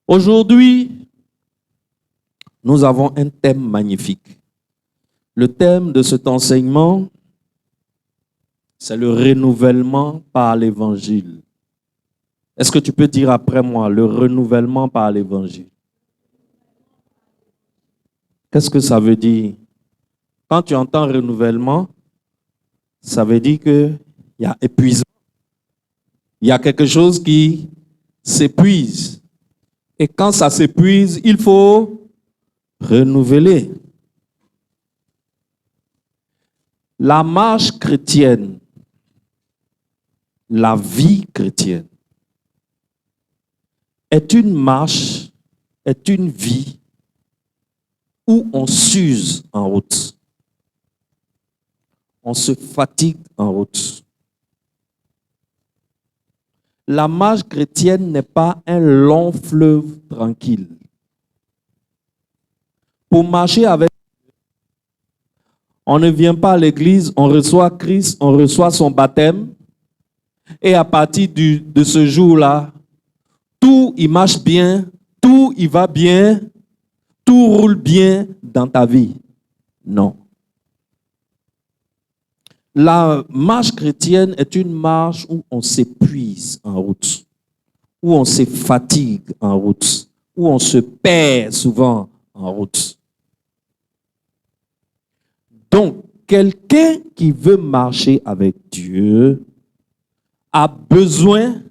Aujourd'hui, nous avons un thème magnifique. Le thème de cet enseignement, c'est le renouvellement par l'évangile. Est-ce que tu peux dire après moi, le renouvellement par l'évangile? Qu'est-ce que ça veut dire? Quand tu entends renouvellement, ça veut dire qu'il y a épuisement. Il y a quelque chose qui s'épuise. Et quand ça s'épuise, il faut renouveler. La marche chrétienne, la vie chrétienne, est une marche, est une vie où on s'use en route. On se fatigue en route. La marche chrétienne n'est pas un long fleuve tranquille. Pour marcher avec, on ne vient pas à l'église, on reçoit Christ, on reçoit son baptême, et à partir de ce jour-là, tout il marche bien, tout il va bien, tout roule bien dans ta vie. Non. La marche chrétienne est une marche où on s'épuise en route, où on se fatigue en route, où on se perd souvent en route. Donc, quelqu'un qui veut marcher avec Dieu a besoin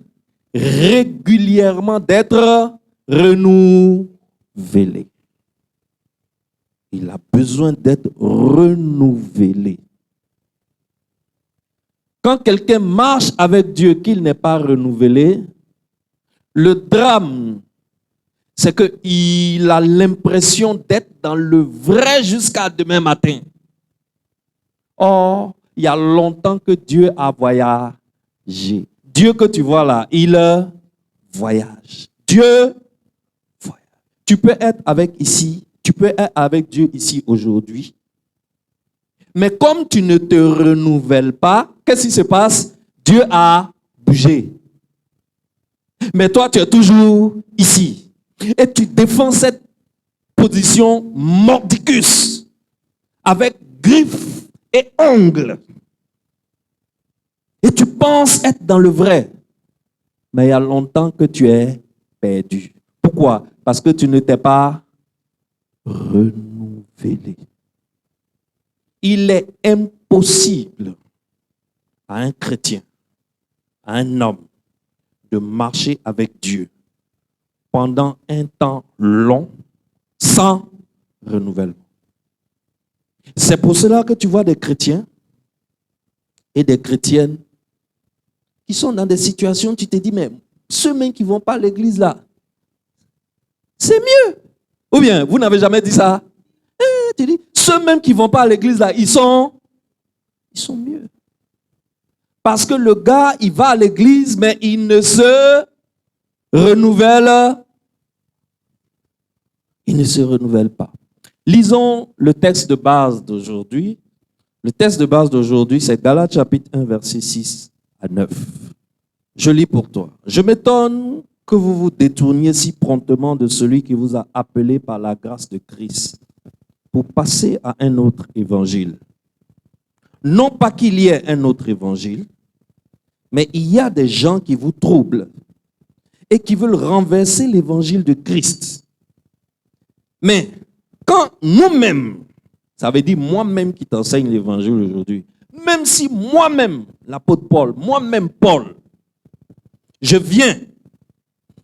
régulièrement d'être renouvelé. Il a besoin d'être renouvelé. Quand quelqu'un marche avec Dieu qu'il n'est pas renouvelé, le drame, c'est qu'il a l'impression d'être dans le vrai jusqu'à demain matin. Or, il y a longtemps que Dieu a voyagé. Dieu que tu vois là, il voyage. Dieu voyage. Tu peux être avec Dieu ici aujourd'hui. Mais comme tu ne te renouvelles pas, qu'est-ce qui se passe? Dieu a bougé. Mais toi, tu es toujours ici. Et tu défends cette position mordicus avec griffes et ongles. Et tu penses être dans le vrai. Mais il y a longtemps que tu es perdu. Pourquoi? Parce que tu ne t'es pas renouvelé. Il est impossible à un chrétien, à un homme, de marcher avec Dieu pendant un temps long sans renouvellement. C'est pour cela que tu vois des chrétiens et des chrétiennes qui sont dans des situations, tu te dis, mais ceux mêmes qui ne vont pas à l'église là, c'est mieux. Ou bien, vous n'avez jamais dit ça? Tu dis, ceux mêmes qui ne vont pas à l'église là, ils sont mieux. Parce que le gars, il va à l'église, mais il ne se renouvelle. Il ne se renouvelle pas. Lisons le texte de base d'aujourd'hui. Le texte de base d'aujourd'hui, c'est Galates chapitre 1, versets 6 à 9. Je lis pour toi. Je m'étonne que vous vous détourniez si promptement de celui qui vous a appelé par la grâce de Christ pour passer à un autre évangile. Non pas qu'il y ait un autre évangile, mais il y a des gens qui vous troublent et qui veulent renverser l'évangile de Christ. Mais quand nous-mêmes, ça veut dire moi-même qui t'enseigne l'évangile aujourd'hui, même si moi-même, l'apôtre Paul, moi-même Paul, je viens,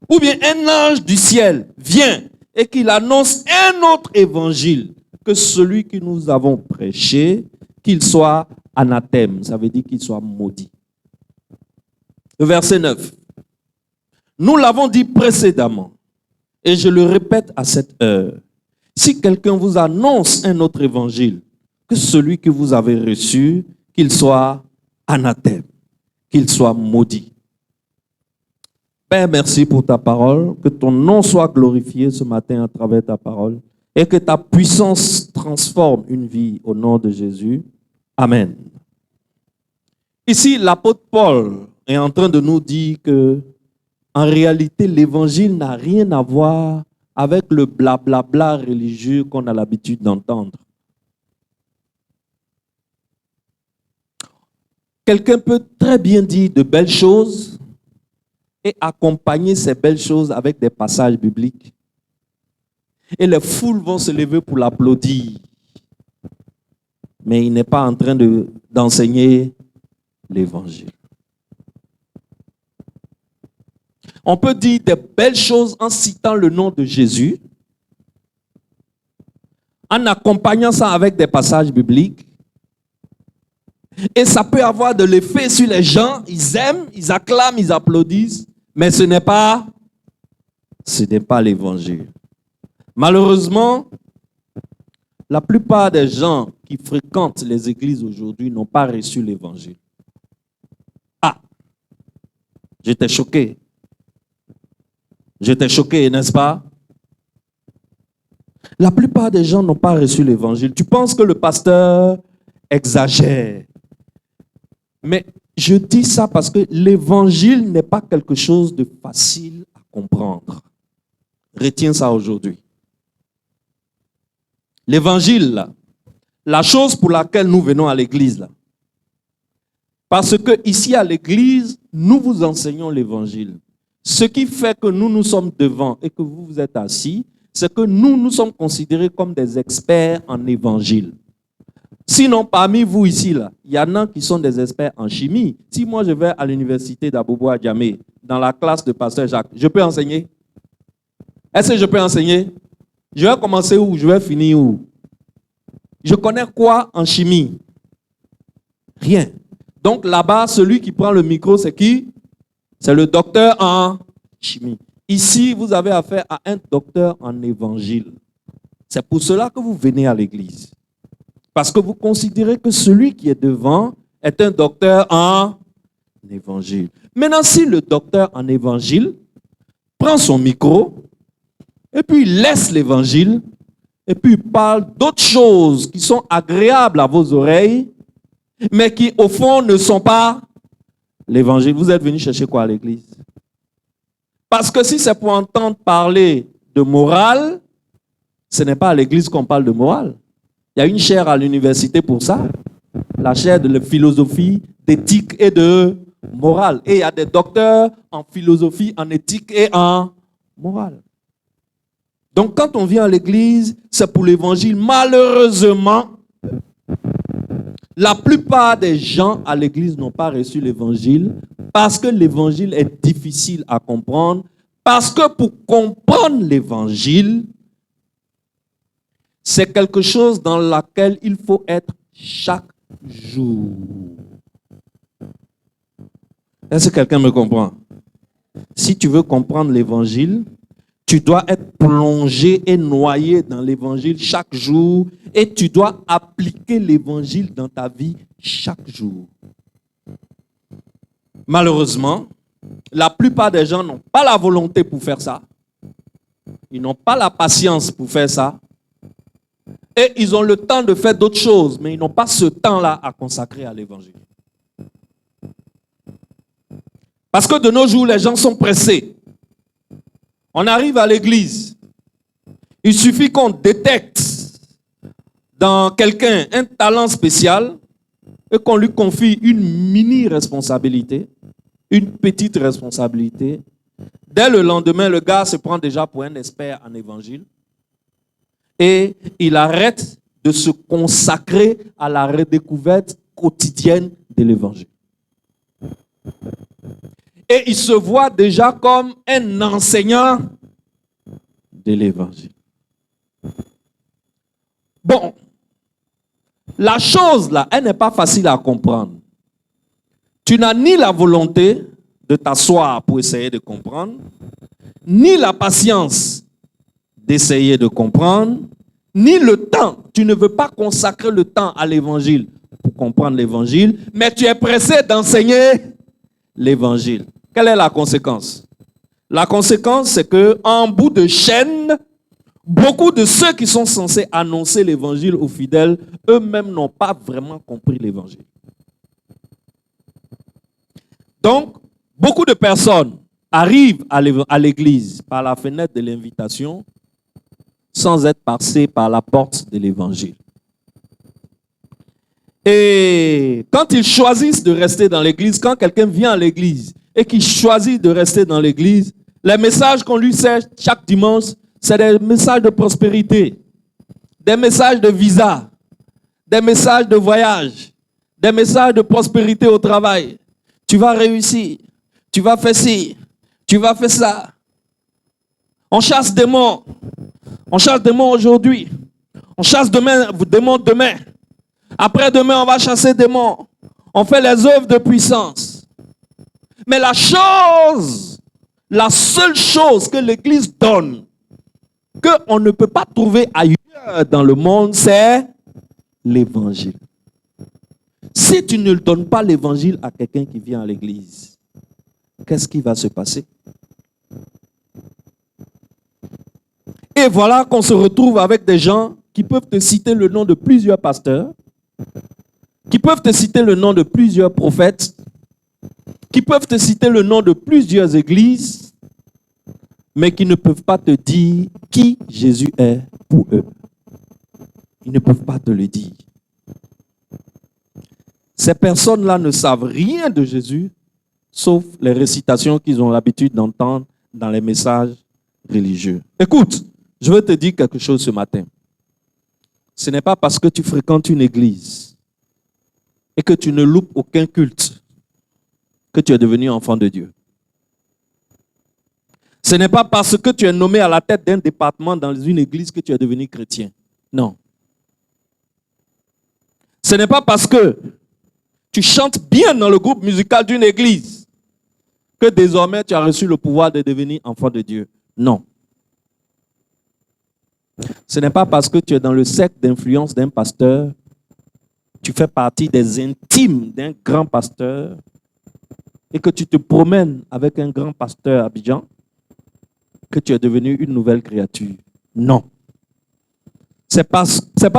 ou bien un ange du ciel vient et qu'il annonce un autre évangile que celui que nous avons prêché, qu'il soit anathème, ça veut dire qu'il soit maudit. Verset 9. Nous l'avons dit précédemment, et je le répète à cette heure. Si quelqu'un vous annonce un autre évangile que celui que vous avez reçu, qu'il soit anathème, qu'il soit maudit. Père, merci pour ta parole, que ton nom soit glorifié ce matin à travers ta parole et que ta puissance transforme une vie au nom de Jésus. Amen. Ici, l'apôtre Paul est en train de nous dire que En réalité, l'évangile n'a rien à voir avec le blablabla religieux qu'on a l'habitude d'entendre. Quelqu'un peut très bien dire de belles choses et accompagner ces belles choses avec des passages bibliques. Et les foules vont se lever pour l'applaudir. Mais il n'est pas en train d'enseigner l'évangile. On peut dire des belles choses en citant le nom de Jésus, en accompagnant ça avec des passages bibliques. Et ça peut avoir de l'effet sur les gens. Ils aiment, ils acclament, ils applaudissent. Mais ce n'est pas l'évangile. Malheureusement, la plupart des gens qui fréquentent les églises aujourd'hui n'ont pas reçu l'évangile. Ah, j'étais choqué. J'étais choqué, n'est-ce pas? La plupart des gens n'ont pas reçu l'évangile. Tu penses que le pasteur exagère. Mais je dis ça parce que l'évangile n'est pas quelque chose de facile à comprendre. Retiens ça aujourd'hui. L'évangile, là, la chose pour laquelle nous venons à l'église, là, parce que ici à l'église, nous vous enseignons l'évangile. Ce qui fait que nous sommes devant et que vous vous êtes assis, c'est que nous sommes considérés comme des experts en évangile. Sinon, parmi vous ici, là, il y en a qui sont des experts en chimie. Si moi je vais à l'université d'Abobo-Adjamé, dans la classe de pasteur Jacques, je peux enseigner? Est-ce que je peux enseigner? Je vais commencer où? Je vais finir où? Je connais quoi en chimie? Rien. Donc là-bas, celui qui prend le micro, c'est qui? C'est le docteur en chimie. Ici, vous avez affaire à un docteur en évangile. C'est pour cela que vous venez à l'église. Parce que vous considérez que celui qui est devant est un docteur en évangile. Maintenant, si le docteur en évangile prend son micro et puis il laisse l'évangile et puis il parle d'autres choses qui sont agréables à vos oreilles, mais qui au fond ne sont pas l'évangile, vous êtes venu chercher quoi à l'église? Parce que si c'est pour entendre parler de morale, ce n'est pas à l'église qu'on parle de morale. Il y a une chaire à l'université pour ça, la chaire de philosophie, d'éthique et de morale. Et il y a des docteurs en philosophie, en éthique et en morale. Donc quand on vient à l'église, c'est pour l'évangile. Malheureusement, la plupart des gens à l'église n'ont pas reçu l'évangile parce que l'évangile est difficile à comprendre. Parce que pour comprendre l'évangile, c'est quelque chose dans lequel il faut être chaque jour. Est-ce que quelqu'un me comprend? Si tu veux comprendre l'évangile, tu dois être plongé et noyé dans l'évangile chaque jour et tu dois appliquer l'évangile dans ta vie chaque jour. Malheureusement, la plupart des gens n'ont pas la volonté pour faire ça. Ils n'ont pas la patience pour faire ça. Et ils ont le temps de faire d'autres choses, mais ils n'ont pas ce temps-là à consacrer à l'évangile. Parce que de nos jours, les gens sont pressés. On arrive à l'église. Il suffit qu'on détecte dans quelqu'un un talent spécial et qu'on lui confie une mini-responsabilité, une petite responsabilité. Dès le lendemain, le gars se prend déjà pour un expert en évangile. Et il arrête de se consacrer à la redécouverte quotidienne de l'évangile. Et il se voit déjà comme un enseignant de l'évangile. Bon, la chose là, elle n'est pas facile à comprendre. Tu n'as ni la volonté de t'asseoir pour essayer de comprendre, ni la patience d'essayer de comprendre, ni le temps. Tu ne veux pas consacrer le temps à l'évangile pour comprendre l'évangile, mais tu es pressé d'enseigner l'évangile. Quelle est la conséquence? La conséquence, c'est qu'en bout de chaîne, beaucoup de ceux qui sont censés annoncer l'évangile aux fidèles, eux-mêmes n'ont pas vraiment compris l'évangile. Donc, beaucoup de personnes arrive à l'église par la fenêtre de l'invitation sans être passé par la porte de l'évangile. Et quand ils choisissent de rester dans l'église, quand quelqu'un vient à l'église et qu'il choisit de rester dans l'église, les messages qu'on lui sert chaque dimanche, c'est des messages de prospérité, des messages de visa, des messages de voyage, des messages de prospérité au travail. Tu vas réussir, tu vas faire ci, tu vas faire ça. On chasse des démons. On chasse des démons aujourd'hui. On chasse des démons demain. Après-demain, on va chasser des démons. On fait les œuvres de puissance. Mais la seule chose que l'Église donne, qu'on ne peut pas trouver ailleurs dans le monde, c'est l'Évangile. Si tu ne donnes pas l'Évangile à quelqu'un qui vient à l'Église, qu'est-ce qui va se passer? Et voilà qu'on se retrouve avec des gens qui peuvent te citer le nom de plusieurs pasteurs, qui peuvent te citer le nom de plusieurs prophètes, qui peuvent te citer le nom de plusieurs églises, mais qui ne peuvent pas te dire qui Jésus est pour eux. Ils ne peuvent pas te le dire. Ces personnes-là ne savent rien de Jésus, sauf les récitations qu'ils ont l'habitude d'entendre dans les messages religieux. Écoute, je veux te dire quelque chose ce matin. Ce n'est pas parce que tu fréquentes une église et que tu ne loupes aucun culte que tu es devenu enfant de Dieu. Ce n'est pas parce que tu es nommé à la tête d'un département dans une église que tu es devenu chrétien. Non. Ce n'est pas parce que tu chantes bien dans le groupe musical d'une église que désormais tu as reçu le pouvoir de devenir enfant de Dieu. Non. Ce n'est pas parce que tu es dans le cercle d'influence d'un pasteur, tu fais partie des intimes d'un grand pasteur et que tu te promènes avec un grand pasteur à Abidjan que tu es devenu une nouvelle créature. Non. C'est pas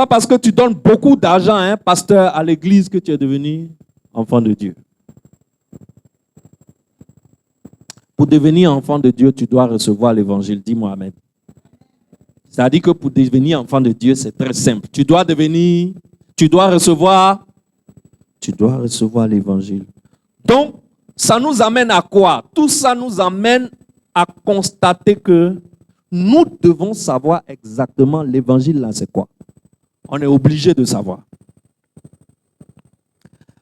parce que tu donnes beaucoup d'argent à un pasteur à l'église que tu es devenu enfant de Dieu. Pour devenir enfant de Dieu, tu dois recevoir l'évangile. Dis-moi amen. C'est-à-dire que pour devenir enfant de Dieu, c'est très simple. Tu dois recevoir l'évangile. Donc, ça nous amène à quoi? Tout ça nous amène à constater que nous devons savoir exactement l'évangile là, c'est quoi. On est obligé de savoir.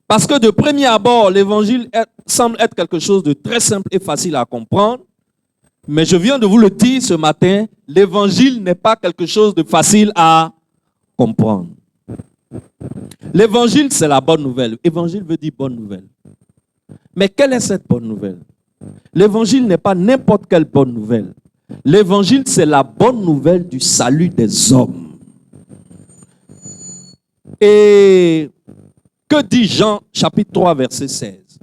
Parce que de premier abord, l'évangile semble être quelque chose de très simple et facile à comprendre. Mais je viens de vous le dire ce matin, l'évangile n'est pas quelque chose de facile à comprendre. L'évangile, c'est la bonne nouvelle. Évangile veut dire bonne nouvelle. Mais quelle est cette bonne nouvelle? L'évangile n'est pas n'importe quelle bonne nouvelle. L'évangile, c'est la bonne nouvelle du salut des hommes. Et que dit Jean, chapitre 3, verset 16?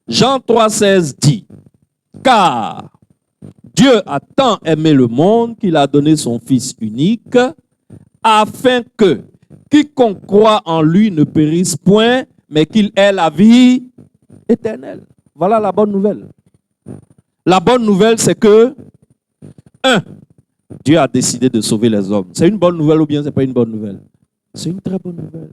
Jean 3, 16 dit, « Car Dieu a tant aimé le monde qu'il a donné son Fils unique, afin que quiconque croit en lui ne périsse point, mais qu'il ait la vie éternelle. » Voilà la bonne nouvelle. La bonne nouvelle, c'est que, Dieu a décidé de sauver les hommes. C'est une bonne nouvelle ou bien ce n'est pas une bonne nouvelle? C'est une très bonne nouvelle.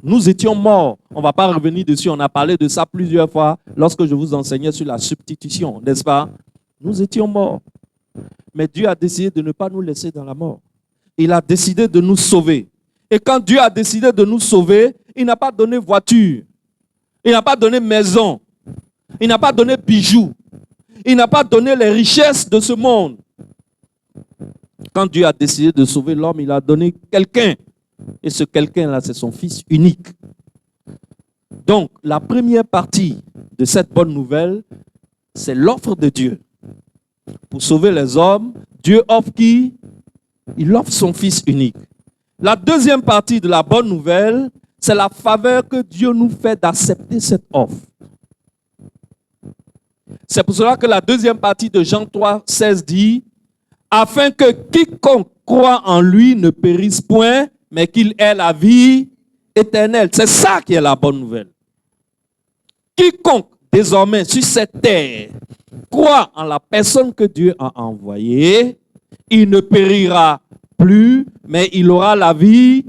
Nous étions morts. On ne va pas revenir dessus. On a parlé de ça plusieurs fois lorsque je vous enseignais sur la substitution, n'est-ce pas? Nous étions morts. Mais Dieu a décidé de ne pas nous laisser dans la mort. Il a décidé de nous sauver. Et quand Dieu a décidé de nous sauver, il n'a pas donné voiture. Il n'a pas donné maison. Il n'a pas donné bijoux. Il n'a pas donné les richesses de ce monde. Quand Dieu a décidé de sauver l'homme, il a donné quelqu'un. Et ce quelqu'un-là, c'est son Fils unique. Donc, la première partie de cette bonne nouvelle, c'est l'offre de Dieu. Pour sauver les hommes, Dieu offre qui? Il offre son Fils unique. La deuxième partie de la bonne nouvelle, c'est la faveur que Dieu nous fait d'accepter cette offre. C'est pour cela que la deuxième partie de Jean 3, 16 dit, « Afin que quiconque croit en lui ne périsse point, mais qu'il ait la vie éternelle. » C'est ça qui est la bonne nouvelle. Quiconque, désormais sur cette terre croit en la personne que Dieu a envoyée, il ne périra plus, mais il aura la vie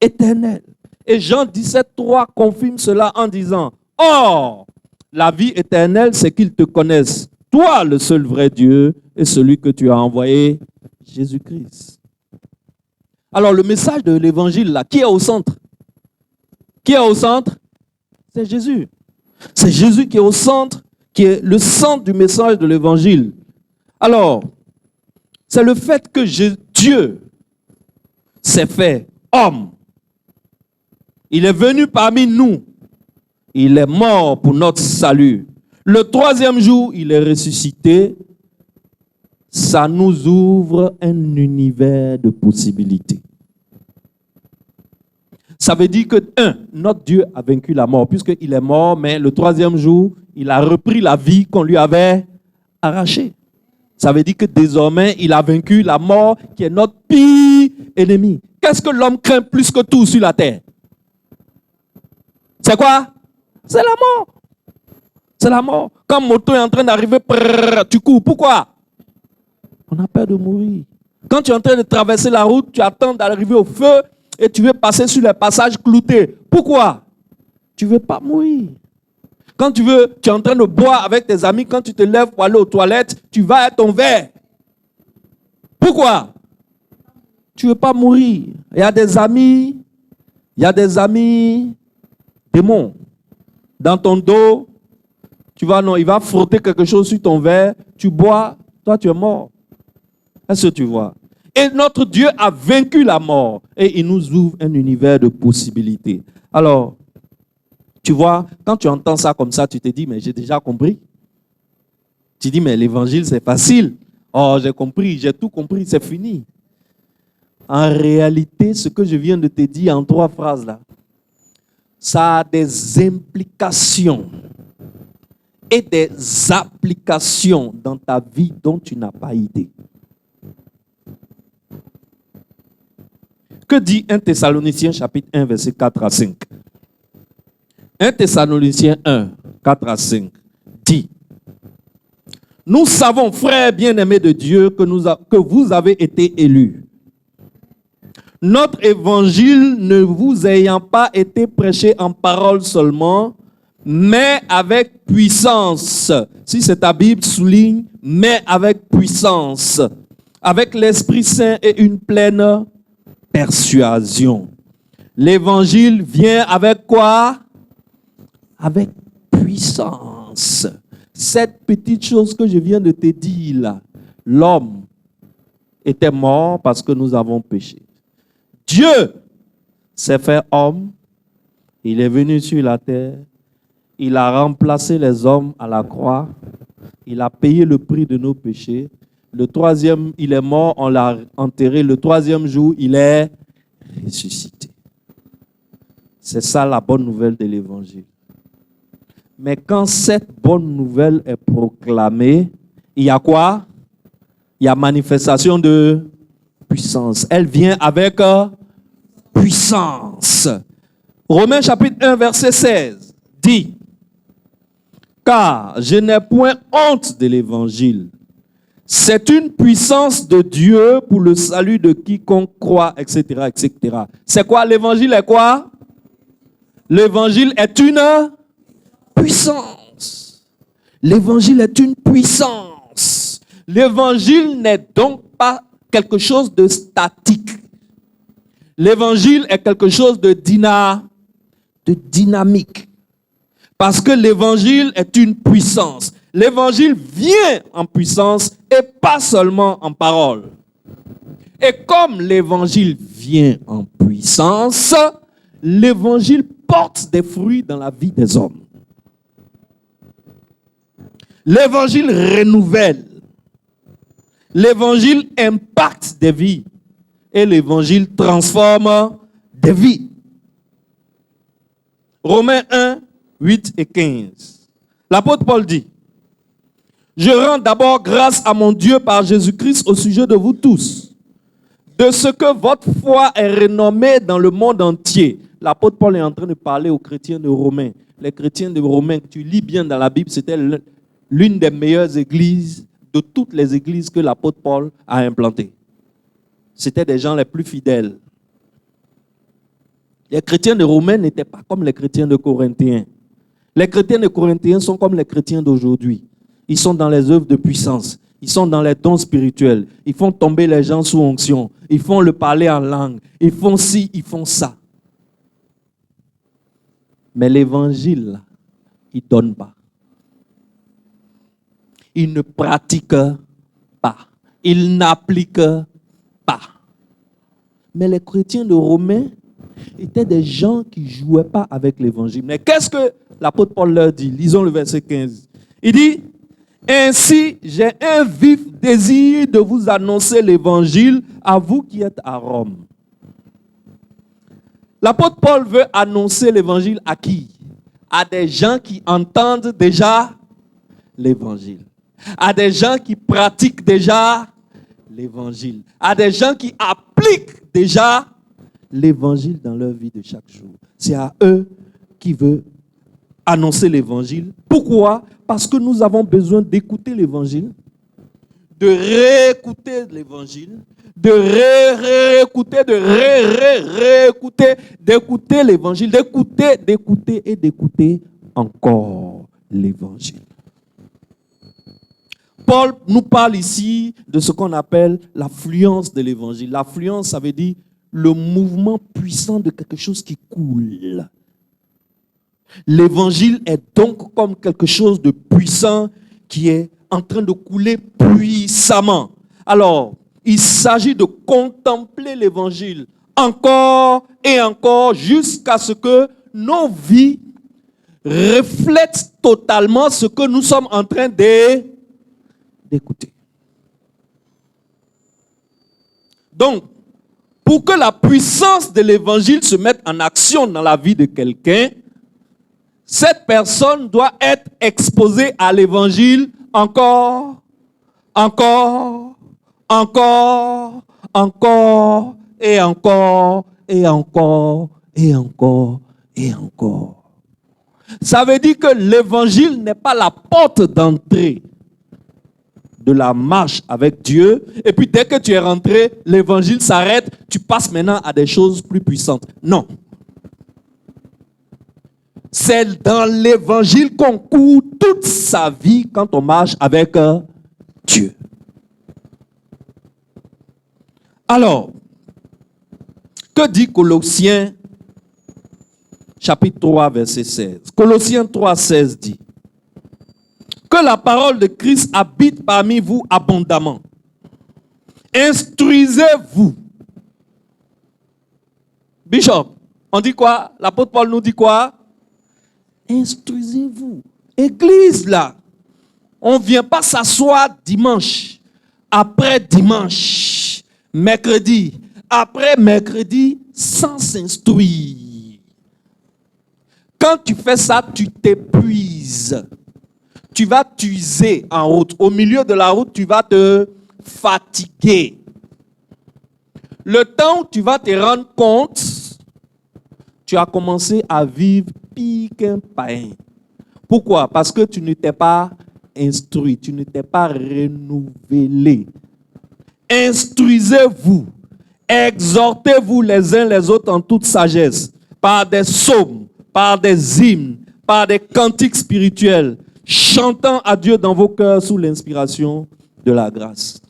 éternelle. Et Jean 17,3 confirme cela en disant, or, la vie éternelle, c'est qu'ils te connaissent, toi, le seul vrai Dieu, et celui que tu as envoyé, Jésus-Christ. Alors, le message de l'évangile, là, qui est au centre? Qui est au centre? C'est Jésus. C'est Jésus qui est au centre, qui est le centre du message de l'évangile. Alors, c'est le fait que Dieu s'est fait homme. Il est venu parmi nous. Il est mort pour notre salut. Le troisième jour, il est ressuscité. Ça nous ouvre un univers de possibilités. Ça veut dire que, notre Dieu a vaincu la mort, puisqu'il est mort, mais le troisième jour, il a repris la vie qu'on lui avait arrachée. Ça veut dire que désormais, il a vaincu la mort, qui est notre pire ennemi. Qu'est-ce que l'homme craint plus que tout sur la terre? C'est quoi? C'est la mort. C'est la mort. Quand moto est en train d'arriver, tu cours. Pourquoi? On a peur de mourir. Quand tu es en train de traverser la route, tu attends d'arriver au feu et tu veux passer sur les passages cloutés. Pourquoi? Tu ne veux pas mourir. Quand tu es en train de boire avec tes amis, quand tu te lèves pour aller aux toilettes, tu vas à ton verre. Pourquoi? Tu ne veux pas mourir. Il y a des amis démons. Dans ton dos, il va frotter quelque chose sur ton verre, tu bois, toi tu es mort. Est-ce que tu vois? Et notre Dieu a vaincu la mort et il nous ouvre un univers de possibilités. Alors, tu vois, quand tu entends ça comme ça, tu te dis, mais j'ai déjà compris. Tu dis, mais l'évangile c'est facile. Oh, j'ai compris, j'ai tout compris, c'est fini. En réalité, ce que je viens de te dire en 3 phrases là, ça a des implications et des applications dans ta vie dont tu n'as pas idée. Que dit 1 Thessaloniciens chapitre 1 verset 4 à 5? 1 Thessaloniciens 1, 4 à 5 dit: nous savons, frères bien-aimés de Dieu, que vous avez été élus. Notre évangile ne vous ayant pas été prêché en parole seulement, mais avec puissance. Si c'est ta Bible, souligne, mais avec puissance, avec l'Esprit Saint et une pleine persuasion. L'évangile vient avec quoi? Avec puissance. Cette petite chose que je viens de te dire là, l'homme était mort parce que nous avons péché. Dieu s'est fait homme, il est venu sur la terre, il a remplacé les hommes à la croix, il a payé le prix de nos péchés. Le troisième, il est mort, on l'a enterré. Le troisième jour, il est ressuscité. C'est ça la bonne nouvelle de l'évangile. Mais quand cette bonne nouvelle est proclamée, il y a quoi? Il y a manifestation de puissance. Elle vient avec puissance. Romains chapitre 1 verset 16 dit: car je n'ai point honte de l'évangile. C'est une puissance de Dieu pour le salut de quiconque croit, etc., etc. C'est quoi? L'évangile est quoi? L'évangile est une puissance. L'évangile est une puissance. L'évangile n'est donc pas quelque chose de statique. L'évangile est quelque chose de dynamique. Parce que l'évangile est une puissance. L'évangile vient en puissance et pas seulement en parole. Et comme l'évangile vient en puissance, l'évangile porte des fruits dans la vie des hommes. L'évangile renouvelle. L'évangile impacte des vies. Et l'évangile transforme des vies. Romains 1, 8 et 15. L'apôtre Paul dit: je rends d'abord grâce à mon Dieu par Jésus-Christ au sujet de vous tous, de ce que votre foi est renommée dans le monde entier. L'apôtre Paul est en train de parler aux chrétiens de Romains. les chrétiens de Romains, tu lis bien dans la Bible, c'était l'une des meilleures églises de toutes les églises que l'apôtre Paul a implantées. C'était des gens les plus fidèles. Les chrétiens de Romains n'étaient pas comme les chrétiens de Corinthiens. Les chrétiens de Corinthiens sont comme les chrétiens d'aujourd'hui. Ils sont dans les œuvres de puissance. Ils sont dans les dons spirituels. Ils font tomber les gens sous onction. Ils font le parler en langue. Ils font ci, ils font ça. Mais l'évangile, il ne donne pas. Il ne pratique pas. Il n'applique pas. Mais les chrétiens de Romains étaient des gens qui ne jouaient pas avec l'évangile. Mais qu'est-ce que l'apôtre Paul leur dit? Lisons le verset 15. Il dit, « Ainsi, j'ai un vif désir de vous annoncer l'évangile à vous qui êtes à Rome. » L'apôtre Paul veut annoncer l'évangile à qui? À des gens qui entendent déjà l'évangile. À des gens qui pratiquent déjà l'évangile. À des gens qui appliquent déjà l'évangile dans leur vie de chaque jour. C'est à eux qu'il veut annoncer l'évangile. Pourquoi? Parce que nous avons besoin d'écouter l'évangile, de réécouter l'évangile, de réécouter, de réécouter, d'écouter l'évangile, d'écouter et d'écouter encore l'évangile. Paul nous parle ici de ce qu'on appelle l'affluence de l'évangile. L'affluence, ça veut dire le mouvement puissant de quelque chose qui coule. L'évangile est donc comme quelque chose de puissant qui est en train de couler puissamment. Alors, il s'agit de contempler l'évangile encore et encore jusqu'à ce que nos vies reflètent totalement ce que nous sommes en train d'écouter. Donc, pour que la puissance de l'évangile se mette en action dans la vie de quelqu'un, cette personne doit être exposée à l'évangile encore et encore. Ça veut dire que l'évangile n'est pas la porte d'entrée de la marche avec Dieu. Et puis dès que tu es rentré, l'évangile s'arrête, tu passes maintenant à des choses plus puissantes. Non. C'est dans l'évangile qu'on court toute sa vie quand on marche avec Dieu. Alors, que dit Colossiens chapitre 3, verset 16? Colossiens 3, 16 dit: que la parole de Christ habite parmi vous abondamment. Instruisez-vous. Bishop, on dit quoi? L'apôtre Paul nous dit quoi? Instruisez-vous. Église là, on ne vient pas s'asseoir dimanche, après dimanche, mercredi, après mercredi, sans s'instruire. Quand tu fais ça, tu t'épuises. Tu vas t'user en route. Au milieu de la route, tu vas te fatiguer. Le temps où tu vas te rendre compte, tu as commencé à vivre pire qu'un païen. Pourquoi? Parce que tu ne t'es pas instruit, tu ne t'es pas renouvelé. Instruisez-vous, exhortez-vous les uns les autres en toute sagesse, par des psaumes, par des hymnes, par des cantiques spirituels, chantant à Dieu dans vos cœurs sous l'inspiration de la grâce.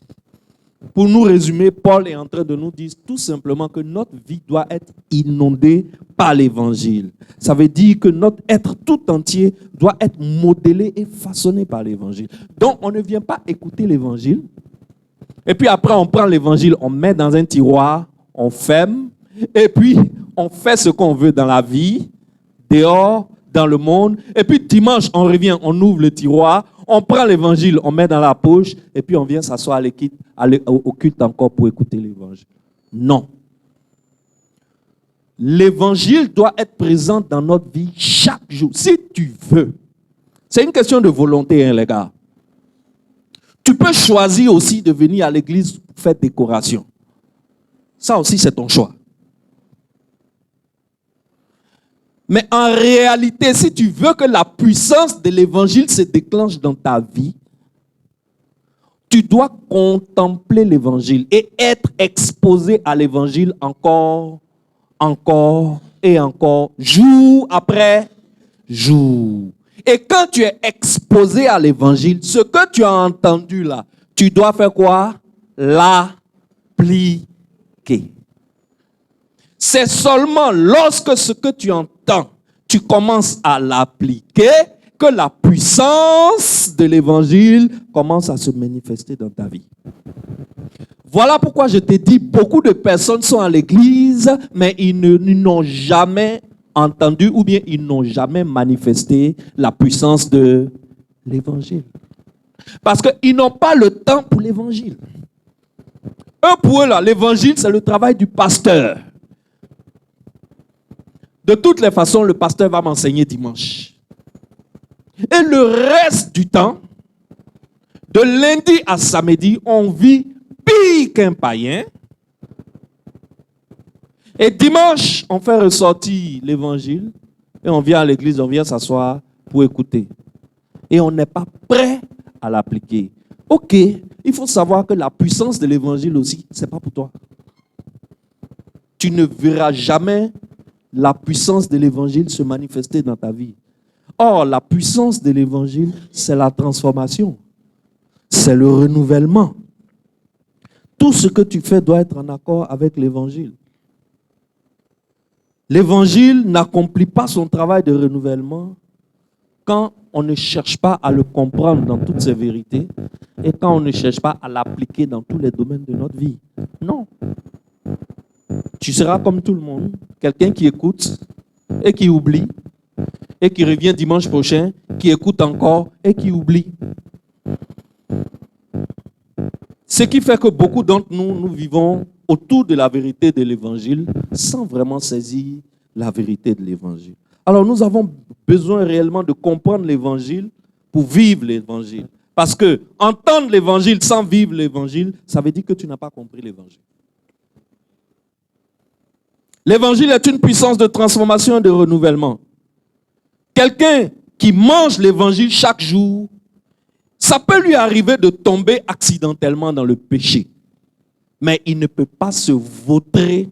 Pour nous résumer, Paul est en train de nous dire tout simplement que notre vie doit être inondée par l'évangile. Ça veut dire que notre être tout entier doit être modelé et façonné par l'évangile. Donc, on ne vient pas écouter l'évangile. Et puis après, on prend l'évangile, on met dans un tiroir, on ferme. Et puis, on fait ce qu'on veut dans la vie, dehors, dans le monde. Et puis dimanche, on revient, on ouvre le tiroir, on prend l'évangile, on met dans la poche, et puis on vient s'asseoir au culte encore pour écouter l'évangile. Non. L'évangile doit être présent dans notre vie chaque jour, si tu veux. C'est une question de volonté, hein, les gars. Tu peux choisir aussi de venir à l'église pour faire décoration. Ça aussi, c'est ton choix. Mais en réalité, si tu veux que la puissance de l'évangile se déclenche dans ta vie, tu dois contempler l'évangile et être exposé à l'évangile encore et encore, jour après jour. Et quand tu es exposé à l'évangile, ce que tu as entendu là, tu dois faire quoi? L'appliquer. C'est seulement lorsque ce que tu entends, tu commences à l'appliquer, que la puissance de l'évangile commence à se manifester dans ta vie. Voilà pourquoi je t'ai dit, beaucoup de personnes sont à l'église, mais ils n'ont jamais entendu ou bien ils n'ont jamais manifesté la puissance de l'évangile. Parce qu'ils n'ont pas le temps pour l'évangile. Pour eux, là, l'évangile, c'est le travail du pasteur. De toutes les façons, le pasteur va m'enseigner dimanche. Et le reste du temps, de lundi à samedi, on vit pire qu'un païen. Et dimanche, on fait ressortir l'évangile et on vient à l'église, on vient s'asseoir pour écouter. Et on n'est pas prêt à l'appliquer. Ok, il faut savoir que la puissance de l'évangile aussi, ce n'est pas pour toi. Tu ne verras jamais la puissance de l'évangile se manifester dans ta vie. Or, la puissance de l'évangile, c'est la transformation. C'est le renouvellement. Tout ce que tu fais doit être en accord avec l'évangile. L'évangile n'accomplit pas son travail de renouvellement quand on ne cherche pas à le comprendre dans toutes ses vérités et quand on ne cherche pas à l'appliquer dans tous les domaines de notre vie. Non. Tu seras comme tout le monde, quelqu'un qui écoute et qui oublie, et qui revient dimanche prochain, qui écoute encore et qui oublie. Ce qui fait que beaucoup d'entre nous, nous vivons autour de la vérité de l'évangile sans vraiment saisir la vérité de l'évangile. Alors nous avons besoin réellement de comprendre l'évangile pour vivre l'évangile. Parce que entendre l'évangile sans vivre l'évangile, ça veut dire que tu n'as pas compris l'évangile. L'évangile est une puissance de transformation et de renouvellement. Quelqu'un qui mange l'évangile chaque jour, ça peut lui arriver de tomber accidentellement dans le péché. Mais il ne peut pas se vautrer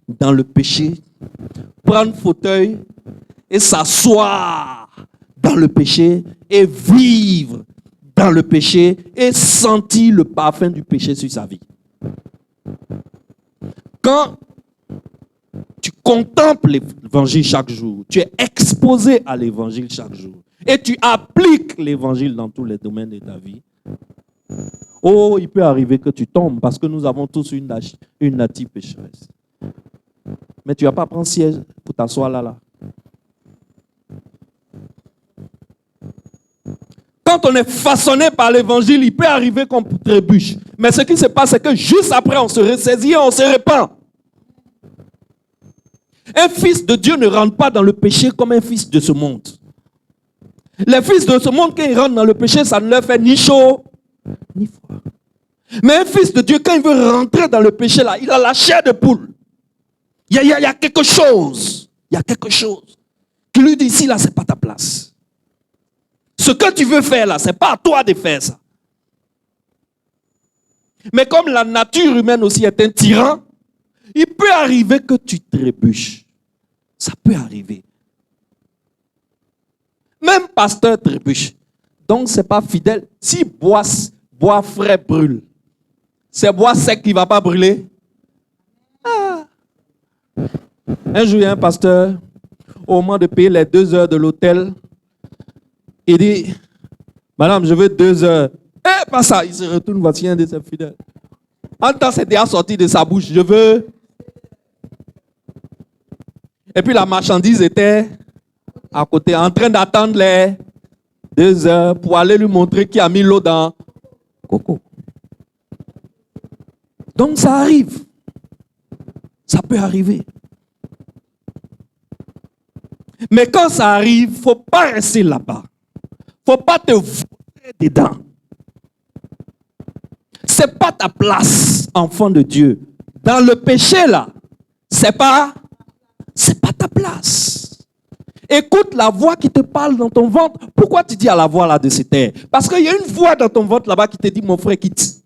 dans le péché, prendre fauteuil et s'asseoir dans le péché et vivre dans le péché et sentir le parfum du péché sur sa vie. Quand tu contemples l'évangile chaque jour, tu es exposé à l'évangile chaque jour et tu appliques l'évangile dans tous les domaines de ta vie. Oh, il peut arriver que tu tombes parce que nous avons tous une nature pécheresse. Mais tu ne vas pas prendre siège pour t'asseoir là. Quand on est façonné par l'évangile, il peut arriver qu'on trébuche. Mais ce qui se passe, c'est que juste après, on se ressaisit et on se répand. Un fils de Dieu ne rentre pas dans le péché comme un fils de ce monde. Les fils de ce monde, quand ils rentrent dans le péché, ça ne leur fait ni chaud, ni froid. Mais un fils de Dieu, quand il veut rentrer dans le péché, là, il a la chair de poule. Il y a quelque chose. Il y a quelque chose qui lui dit, ici, là, ce n'est pas ta place. Ce que tu veux faire, là, ce n'est pas à toi de faire ça. Mais comme la nature humaine aussi est un tyran, il peut arriver que tu trébuches. Ça peut arriver. Même pasteur trébuche. Donc, ce n'est pas fidèle. Si bois frais brûle, c'est bois sec qui ne va pas brûler. Ah. Un jour, il y a un pasteur, au moment de payer les 2 heures de l'hôtel, il dit, madame, je veux 2 heures. Eh, pas ça. Il se retourne, voici un de ses fidèles. En temps, c'est déjà sorti de sa bouche. Je veux. Et puis la marchandise était à côté, en train d'attendre les 2 heures pour aller lui montrer qui a mis l'eau dans coco. Donc ça arrive. Ça peut arriver. Mais quand ça arrive, il ne faut pas rester là-bas. Il ne faut pas te vautrer dedans. Ce n'est pas ta place, enfant de Dieu. Dans le péché, là, c'est pas ta place. Écoute la voix qui te parle dans ton ventre. Pourquoi tu dis à la voix là de cette terre? Parce qu'il y a une voix dans ton ventre là-bas qui te dit, mon frère quitte.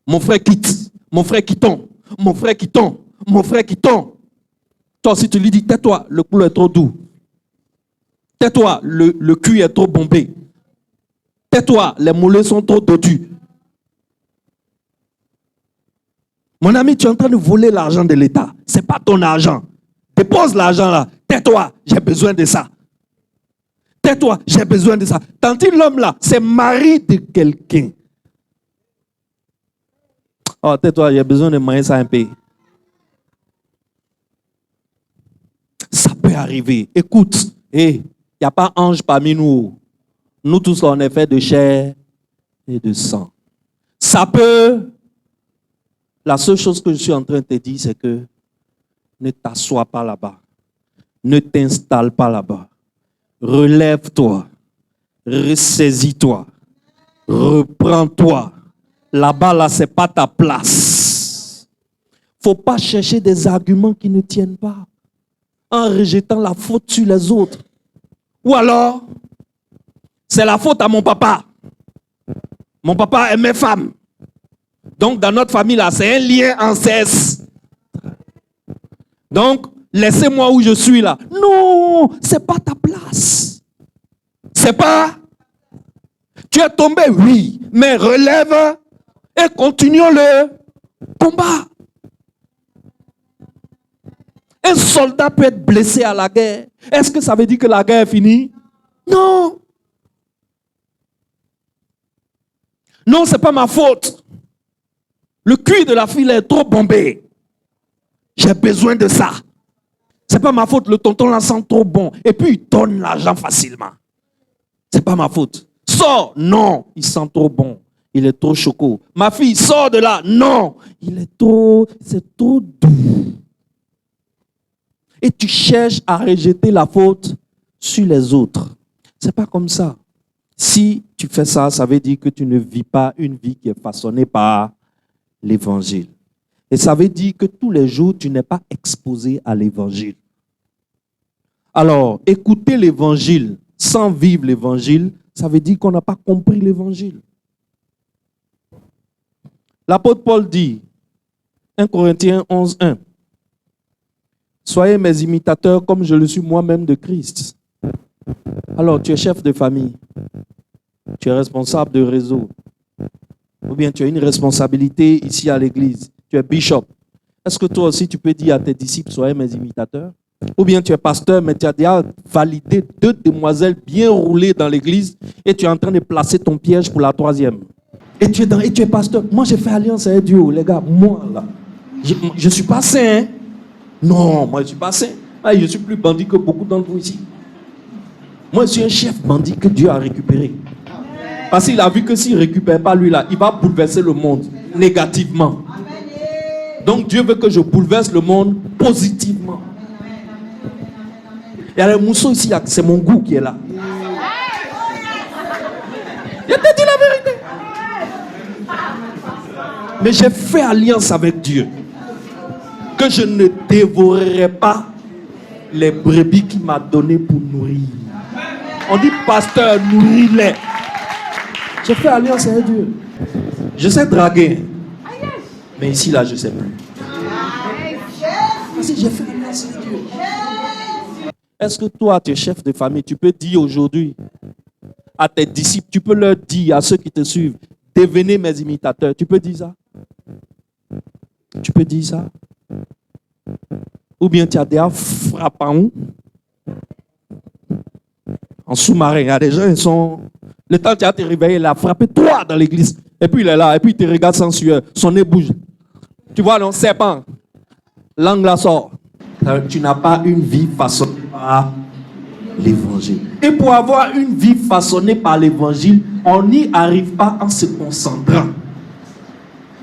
Mon frère quitte. Mon frère quittons. Mon frère quittons. Mon frère quittons. Toi aussi tu lui dis, tais-toi, le clou est trop doux. Tais-toi, le cul est trop bombé. Tais-toi, les mollets sont trop dodus. Mon ami, tu es en train de voler l'argent de l'État. Ce n'est pas ton argent. Dépose l'argent là. Tais-toi, j'ai besoin de ça. Tais-toi, j'ai besoin de ça. Tant que l'homme là, c'est mari de quelqu'un. Oh, tais-toi, j'ai besoin de manger ça un peu. Ça peut arriver. Écoute, il n'y a pas ange parmi nous. Nous tous, on est fait de chair et de sang. Ça peut. La seule chose que je suis en train de te dire, c'est que ne t'assois pas là-bas. Ne t'installe pas là-bas. Relève-toi. Ressaisis-toi. Reprends-toi. Là-bas, là, ce n'est pas ta place. Il ne faut pas chercher des arguments qui ne tiennent pas en rejetant la faute sur les autres. Ou alors, c'est la faute à mon papa. Mon papa aimait femme. Donc, dans notre famille, là, c'est un lien ancêtre. Donc, laissez-moi où je suis là. Non, ce n'est pas ta place. C'est pas. Tu es tombé, oui, mais relève et continuons le combat. Un soldat peut être blessé à la guerre. Est-ce que ça veut dire que la guerre est finie? Non. Non, ce n'est pas ma faute. Le cuir de la fille est trop bombé. J'ai besoin de ça. Ce n'est pas ma faute. Le tonton la sent trop bon. Et puis il donne l'argent facilement. Ce n'est pas ma faute. Sors. Non, il sent trop bon. Il est trop choco. Ma fille, sors de là. Non, c'est trop doux. Et tu cherches à rejeter la faute sur les autres. Ce n'est pas comme ça. Si tu fais ça, ça veut dire que tu ne vis pas une vie qui est façonnée par l'évangile. Et ça veut dire que tous les jours, tu n'es pas exposé à l'évangile. Alors, écouter l'évangile sans vivre l'évangile, ça veut dire qu'on n'a pas compris l'évangile. L'apôtre Paul dit, 1 Corinthiens 11:1, soyez mes imitateurs comme je le suis moi-même de Christ. Alors, tu es chef de famille, tu es responsable de réseau, ou bien tu as une responsabilité ici à l'église, tu es bishop. Est-ce que toi aussi tu peux dire à tes disciples, soyez mes imitateurs? Ou bien tu es pasteur, mais tu as déjà validé 2 demoiselles bien roulées dans l'église et tu es en train de placer ton piège pour la 3e. Et tu es pasteur. Moi, j'ai fait alliance avec Dieu, les gars. Moi, là, je ne suis pas saint. Hein? Non, moi, je ne suis pas saint. Je suis plus bandit que beaucoup d'entre vous ici. Moi, je suis un chef bandit que Dieu a récupéré. Parce qu'il a vu que s'il ne récupère pas lui là, il va bouleverser le monde négativement. Donc Dieu veut que je bouleverse le monde positivement. Il y a les mousseaux ici, c'est mon goût qui est là. Je te dis la vérité. Mais j'ai fait alliance avec Dieu. Que je ne dévorerai pas les brebis qu'il m'a données pour nourrir. On dit, pasteur, nourris-les. J'ai fait alliance avec Dieu. Je sais draguer. Mais ici, là, je ne sais plus. Parce que j'ai fait alliance avec Dieu. Est-ce que toi, tu es chef de famille, tu peux dire aujourd'hui à tes disciples, tu peux leur dire à ceux qui te suivent, devenez mes imitateurs. Tu peux dire ça? Tu peux dire ça? Ou bien tu as déjà frappé en sous-marin. Il y a des gens, ils sont... Le temps que tu as te réveillé, il a frappé toi dans l'église. Et puis il est là, et puis il te regarde sans sueur. Son nez bouge. Tu vois, non, serpent. Langue la sort. Tu n'as pas une vie façonnée par l'évangile. Et pour avoir une vie façonnée par l'évangile, on n'y arrive pas en se concentrant.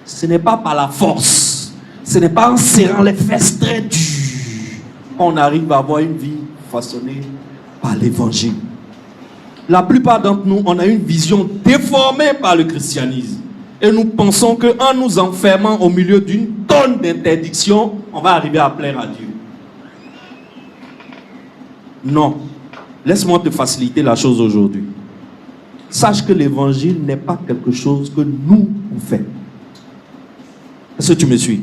Ce n'est pas par la force. Ce n'est pas en serrant les fesses très dures. On arrive à avoir une vie façonnée par l'évangile. La plupart d'entre nous, on a une vision déformée par le christianisme. Et nous pensons qu'en nous enfermant au milieu d'une tonne d'interdictions, on va arriver à plaire à Dieu. Non. Laisse-moi te faciliter la chose aujourd'hui. Sache que l'évangile n'est pas quelque chose que nous on fait. Est-ce que tu me suis?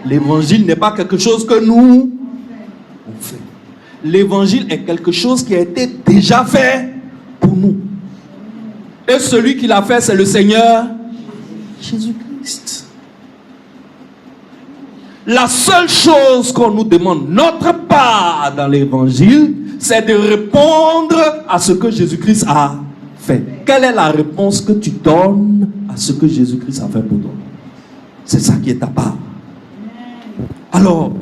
L'évangile n'est pas quelque chose que nous on fait. L'évangile est quelque chose qui a été déjà fait pour nous. Et celui qui l'a fait, c'est le Seigneur Jésus-Christ. La seule chose qu'on nous demande, notre part dans l'évangile, c'est de répondre à ce que Jésus-Christ a fait. Quelle est la réponse que tu donnes à ce que Jésus-Christ a fait pour toi? C'est ça qui est ta part. Alors,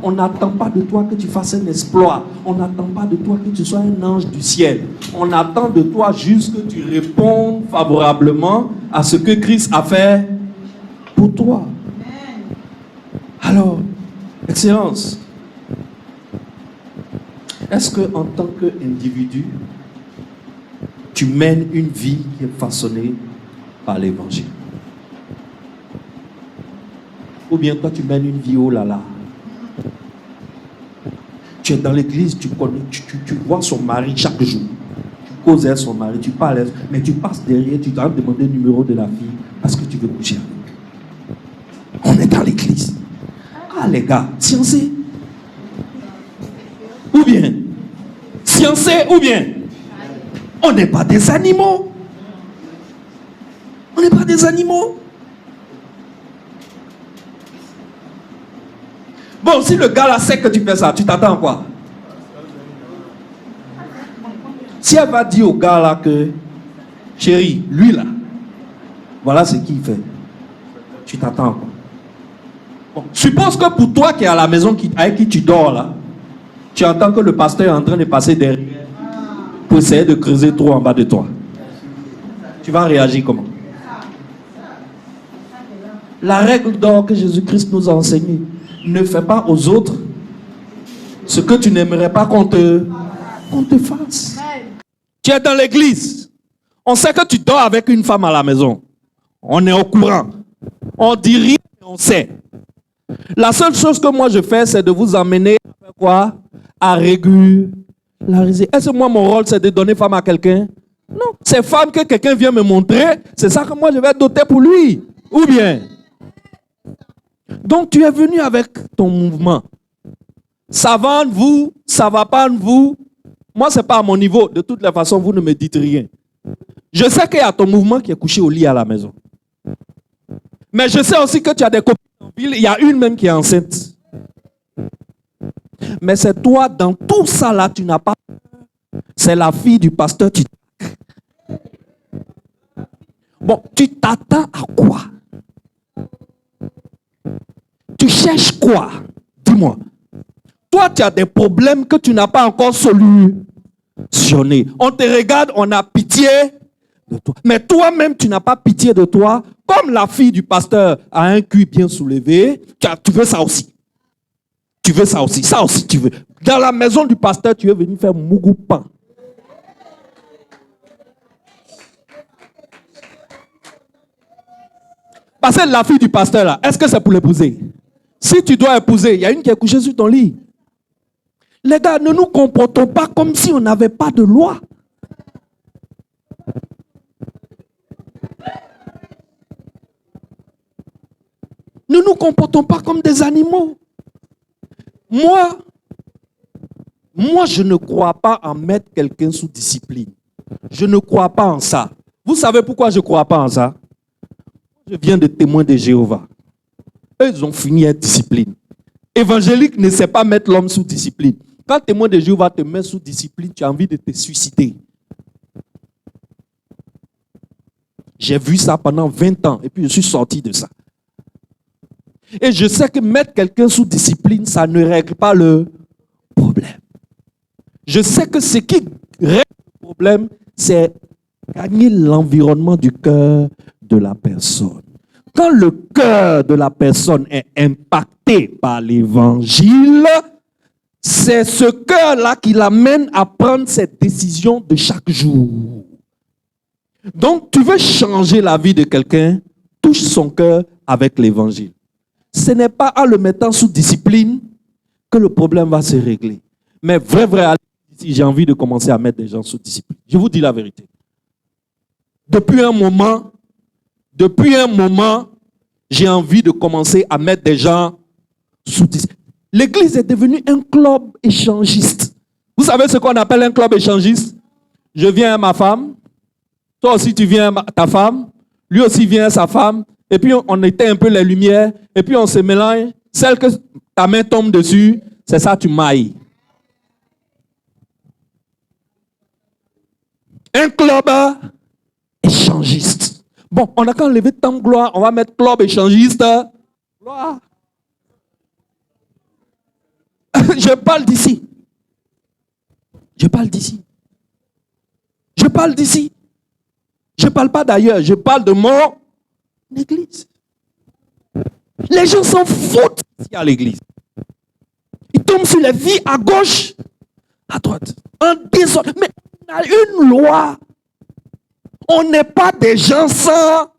on n'attend pas de toi que tu fasses un exploit. On n'attend pas de toi que tu sois un ange du ciel. On attend de toi juste que tu répondes favorablement à ce que Christ a fait pour toi. Alors, Excellence, est-ce que en tant qu'individu, tu mènes une vie qui est façonnée par l'évangile? Ou bien toi tu mènes une vie oh là là. Tu es dans l'église, tu vois son mari chaque jour. Tu causes avec son mari, tu parles, mais tu passes derrière, tu dois demander le numéro de la fille parce que tu veux coucher avec. On est dans l'église. Ah les gars, sciencés. Ou bien, sciencés ou bien, on n'est pas des animaux. On n'est pas des animaux. Bon, si le gars là sait que tu fais ça, tu t'attends à quoi? Si elle va dire au gars là que, chérie, lui là, voilà ce qu'il fait, tu t'attends à quoi? Bon, suppose que pour toi qui es à la maison avec qui tu dors là, tu entends que le pasteur est en train de passer derrière pour essayer de creuser trop en bas de toi. Tu vas réagir comment? La règle d'or que Jésus-Christ nous a enseignée: ne fais pas aux autres ce que tu n'aimerais pas qu'on te fasse. Tu es dans l'église. On sait que tu dors avec une femme à la maison. On est au courant. On dit rien, on sait. La seule chose que moi je fais, c'est de vous emmener à faire quoi? À régulariser. Est-ce que moi, mon rôle, c'est de donner femme à quelqu'un? Non. C'est femme que quelqu'un vient me montrer. C'est ça que moi, je vais doter pour lui. Ou bien? Donc, tu es venu avec ton mouvement. Ça va en vous, ça va pas en vous. Moi, ce n'est pas à mon niveau. De toutes les façons, vous ne me dites rien. Je sais qu'il y a ton mouvement qui est couché au lit à la maison. Mais je sais aussi que tu as des copines en ville. Il y a une même qui est enceinte. Mais c'est toi, dans tout ça là, tu n'as pas. C'est la fille du pasteur. Bon, tu t'attends à quoi? Tu cherches quoi? Dis-moi. Toi, tu as des problèmes que tu n'as pas encore solutionnés. On te regarde, on a pitié de toi. Mais toi-même, tu n'as pas pitié de toi. Comme la fille du pasteur a un cul bien soulevé, tu veux ça aussi. Tu veux ça aussi. Ça aussi, tu veux. Dans la maison du pasteur, tu es venu faire mougoupan. Parce que la fille du pasteur, là, est-ce que c'est pour l'épouser? Si tu dois épouser, il y a une qui est couchée sur ton lit. Les gars, ne nous comportons pas comme si on n'avait pas de loi. Ne nous comportons pas comme des animaux. Moi, je ne crois pas en mettre quelqu'un sous discipline. Je ne crois pas en ça. Vous savez pourquoi je ne crois pas en ça? Je viens de témoins de Jéhovah. Eux, ils ont fini à discipline. Évangélique ne sait pas mettre l'homme sous discipline. Quand témoin de Jéhovah te met sous discipline, tu as envie de te suicider. J'ai vu ça pendant 20 ans et puis je suis sorti de ça. Et je sais que mettre quelqu'un sous discipline, ça ne règle pas le problème. Je sais que ce qui règle le problème, c'est gagner l'environnement du cœur de la personne. Quand le cœur de la personne est impacté par l'évangile, c'est ce cœur-là qui l'amène à prendre ses décisions de chaque jour. Donc, tu veux changer la vie de quelqu'un, touche son cœur avec l'évangile. Ce n'est pas en le mettant sous discipline que le problème va se régler. Mais vrai, Si j'ai envie de commencer à mettre des gens sous discipline. Je vous dis la vérité. Depuis un moment, j'ai envie de commencer à mettre des gens sous discipline. L'église est devenue un club échangiste. Vous savez ce qu'on appelle un club échangiste? Je viens à ma femme, toi aussi tu viens à ta femme, lui aussi vient à sa femme, et puis on éteint un peu les lumières, et puis on se mélange. Celle que ta main tombe dessus, c'est ça tu mailles. Un club échangiste. Bon, on n'a qu'à enlever tant de gloire, on va mettre club échangiste. Gloire. Je parle d'ici. Je parle d'ici. Je parle d'ici. Je ne parle pas d'ailleurs, je parle de mon église. Les gens s'en foutent ici à l'église. Ils tombent sur les vies à gauche, à droite. Un désordre. Mais on a une loi. On n'est pas des gens sans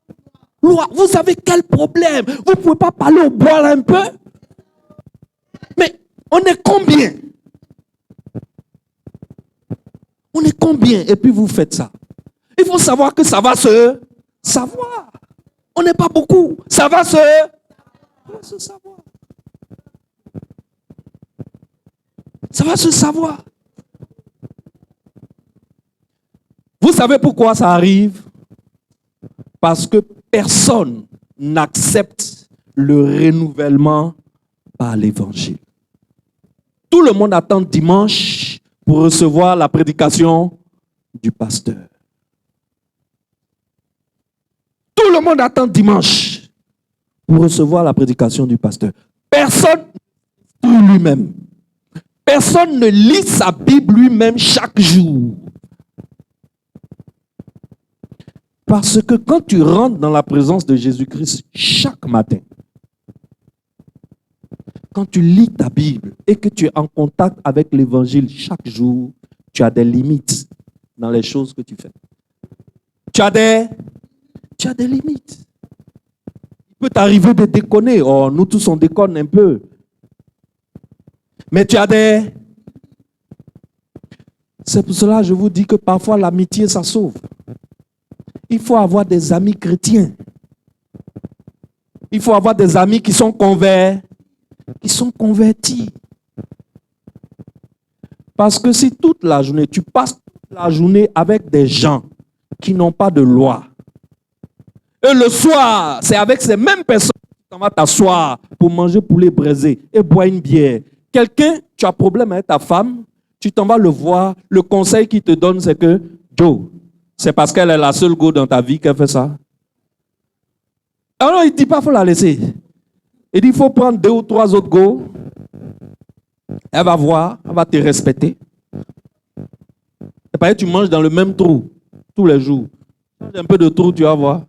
loi. Vous avez quel problème? Vous ne pouvez pas parler au bois là un peu? Mais on est combien? On est combien? Et puis vous faites ça. Il faut savoir que ça va se savoir. On n'est pas beaucoup. Ça va se savoir. Ça va se savoir. Vous savez pourquoi ça arrive? Parce que personne n'accepte le renouvellement par l'évangile. Tout le monde attend dimanche pour recevoir la prédication du pasteur. Tout le monde attend dimanche pour recevoir la prédication du pasteur. Personne ne lit lui-même. Personne ne lit sa Bible lui-même chaque jour. Parce que quand tu rentres dans la présence de Jésus-Christ chaque matin, quand tu lis ta Bible et que tu es en contact avec l'évangile chaque jour, tu as des limites dans les choses que tu fais. Tu as des limites. Il peut t'arriver de déconner. Oh, nous tous on déconne un peu. Mais tu as des... C'est pour cela que je vous dis que parfois l'amitié, ça sauve. Il faut avoir des amis chrétiens. Il faut avoir des amis qui sont convertis. Parce que si toute la journée, tu passes toute la journée avec des gens qui n'ont pas de loi, et le soir, c'est avec ces mêmes personnes que tu vas t'asseoir pour manger poulet braisé et boire une bière. Quelqu'un, tu as problème avec ta femme, tu t'en vas le voir, le conseil qu'il te donne, c'est que, Joe, c'est parce qu'elle est la seule go dans ta vie qu'elle fait ça. Alors il ne dit pas qu'il faut la laisser. Il dit qu'il faut prendre 2 ou 3 autres go. Elle va voir, elle va te respecter. Et pareil, tu manges dans le même trou tous les jours. Change un peu de trou, tu vas voir.